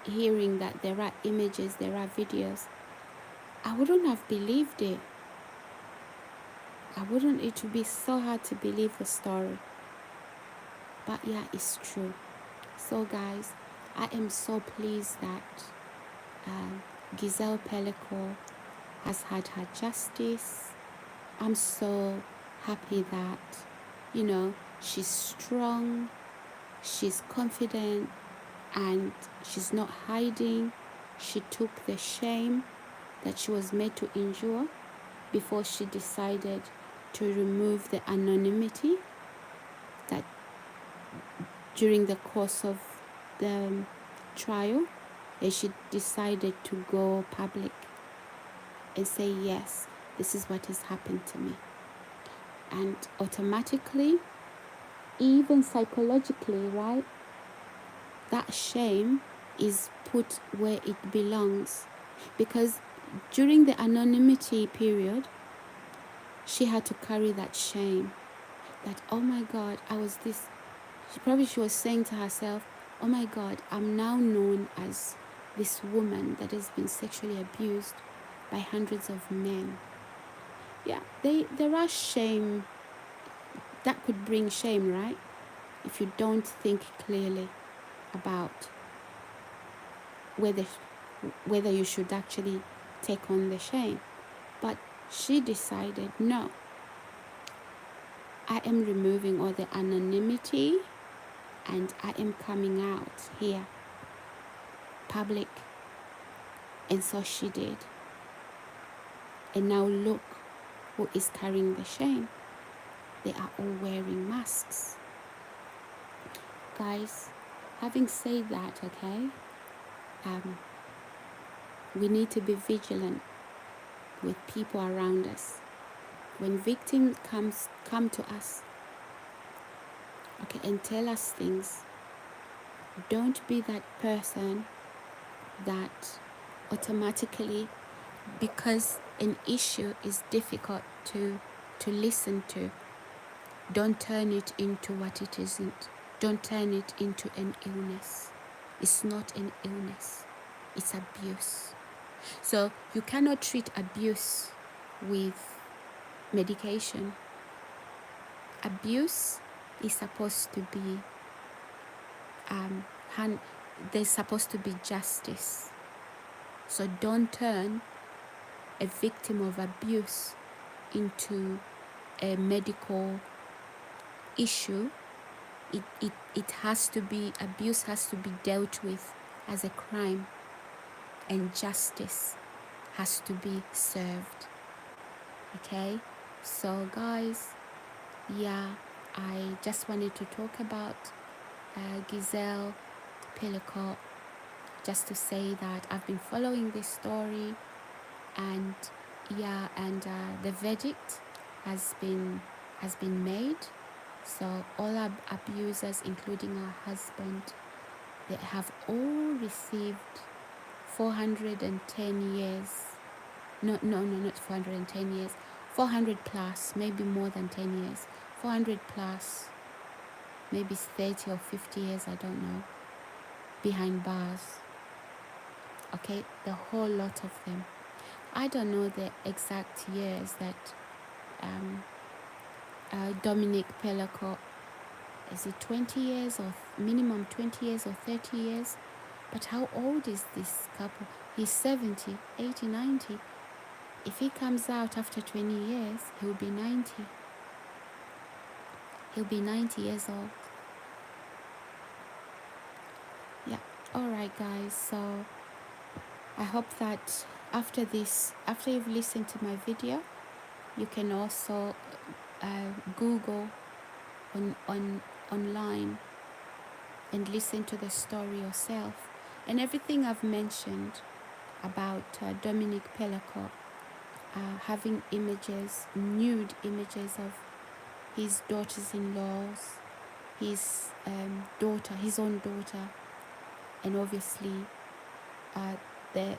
Speaker 1: hearing that there are images, there are videos, I wouldn't have believed it. It would be so hard to believe the story. But yeah, it's true. So guys, I am so pleased that Giselle Pellico has had her justice. I'm so happy that, she's strong, she's confident, and she's not hiding. She took the shame that she was made to endure before she decided to remove the anonymity that during the course of the trial, and she decided to go public and say, yes, this is what has happened to me. And automatically, even psychologically, right, that shame is put where it belongs. Because during the anonymity period, she had to carry that shame. That, oh my God, I was this. She was saying to herself, oh my God, I'm now known as this woman that has been sexually abused by hundreds of men. Yeah, there are shame. That could bring shame, right? If you don't think clearly about whether you should actually take on the shame. But she decided, no, I am removing all the anonymity and I am coming out here, public. And so she did. And now look who is carrying the shame. They are all wearing masks. Guys, having said that, okay, we need to be vigilant with people around us. When victims come to us, okay, and tell us things, don't be that person that automatically, because an issue is difficult to listen to, don't turn it into what it isn't. Don't turn it into an illness. It's not an illness. It's abuse. So you cannot treat abuse with medication. Abuse is supposed to be there's supposed to be justice. So don't turn a victim of abuse into a medical issue. It has to be, abuse has to be dealt with as a crime, and justice has to be served. Okay, so guys, yeah, I just wanted to talk about Giselle Pelicot, just to say that I've been following this story, and the verdict has been made. So all our abusers, including our husband, they have all received 410 years. No, not 410 years. 400 plus, maybe more than 10 years. 400 plus, maybe 30 or 50 years, I don't know, behind bars. Okay, the whole lot of them. I don't know the exact years that Dominic Pelicot, is it 20 years or minimum 20 years or 30 years? But how old is this couple? He's 70, 80, 90. If he comes out after 20 years, he'll be 90. He'll be 90 years old. Yeah. All right, guys. So I hope that after this, after you've listened to my video, you can also Google online and listen to the story yourself. And everything I've mentioned about Dominic Pelicot having images, nude images of his daughters-in-laws, his daughter, his own daughter, and obviously the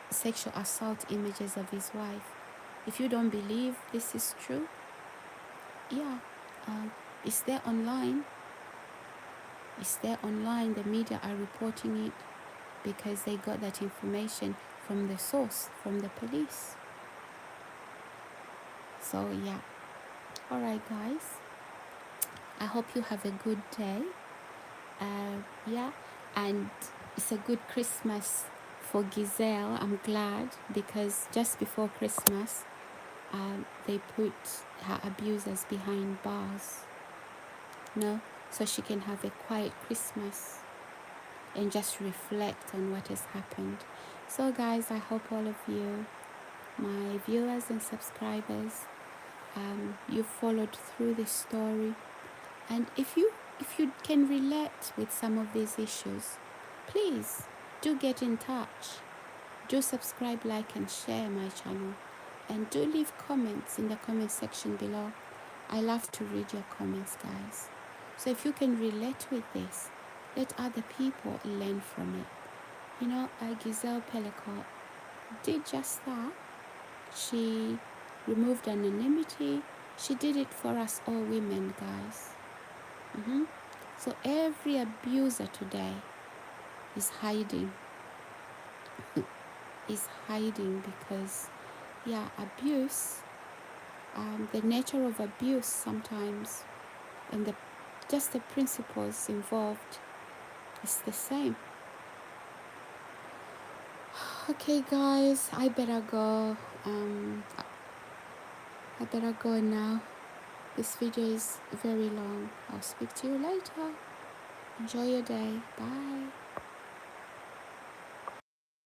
Speaker 1: sexual assault images of his wife. If you don't believe this is true, yeah, it's there online. It's there online. The media are reporting it because they got that information from the source, from the police. So yeah. All right, guys. I hope you have a good day. Yeah, and it's a good Christmas for Giselle. I'm glad, because just before Christmas, they put her abusers behind bars. No, so she can have a quiet Christmas and just reflect on what has happened. So guys, I hope all of you, my viewers and subscribers, you followed through this story. And if you can relate with some of these issues, please do get in touch. Do subscribe, like, and share my channel. And do leave comments in the comment section below. I love to read your comments, guys. So if you can relate with this, let other people learn from it. You know, Giselle Pelicot did just that. She removed anonymity. She did it for us all women, guys. So every abuser today is hiding. Is hiding because, yeah, abuse, the nature of abuse sometimes, and just the principles involved is the same. Okay, guys, I better go. I better go now. This video is very long. I'll speak to you later. Enjoy your day. Bye.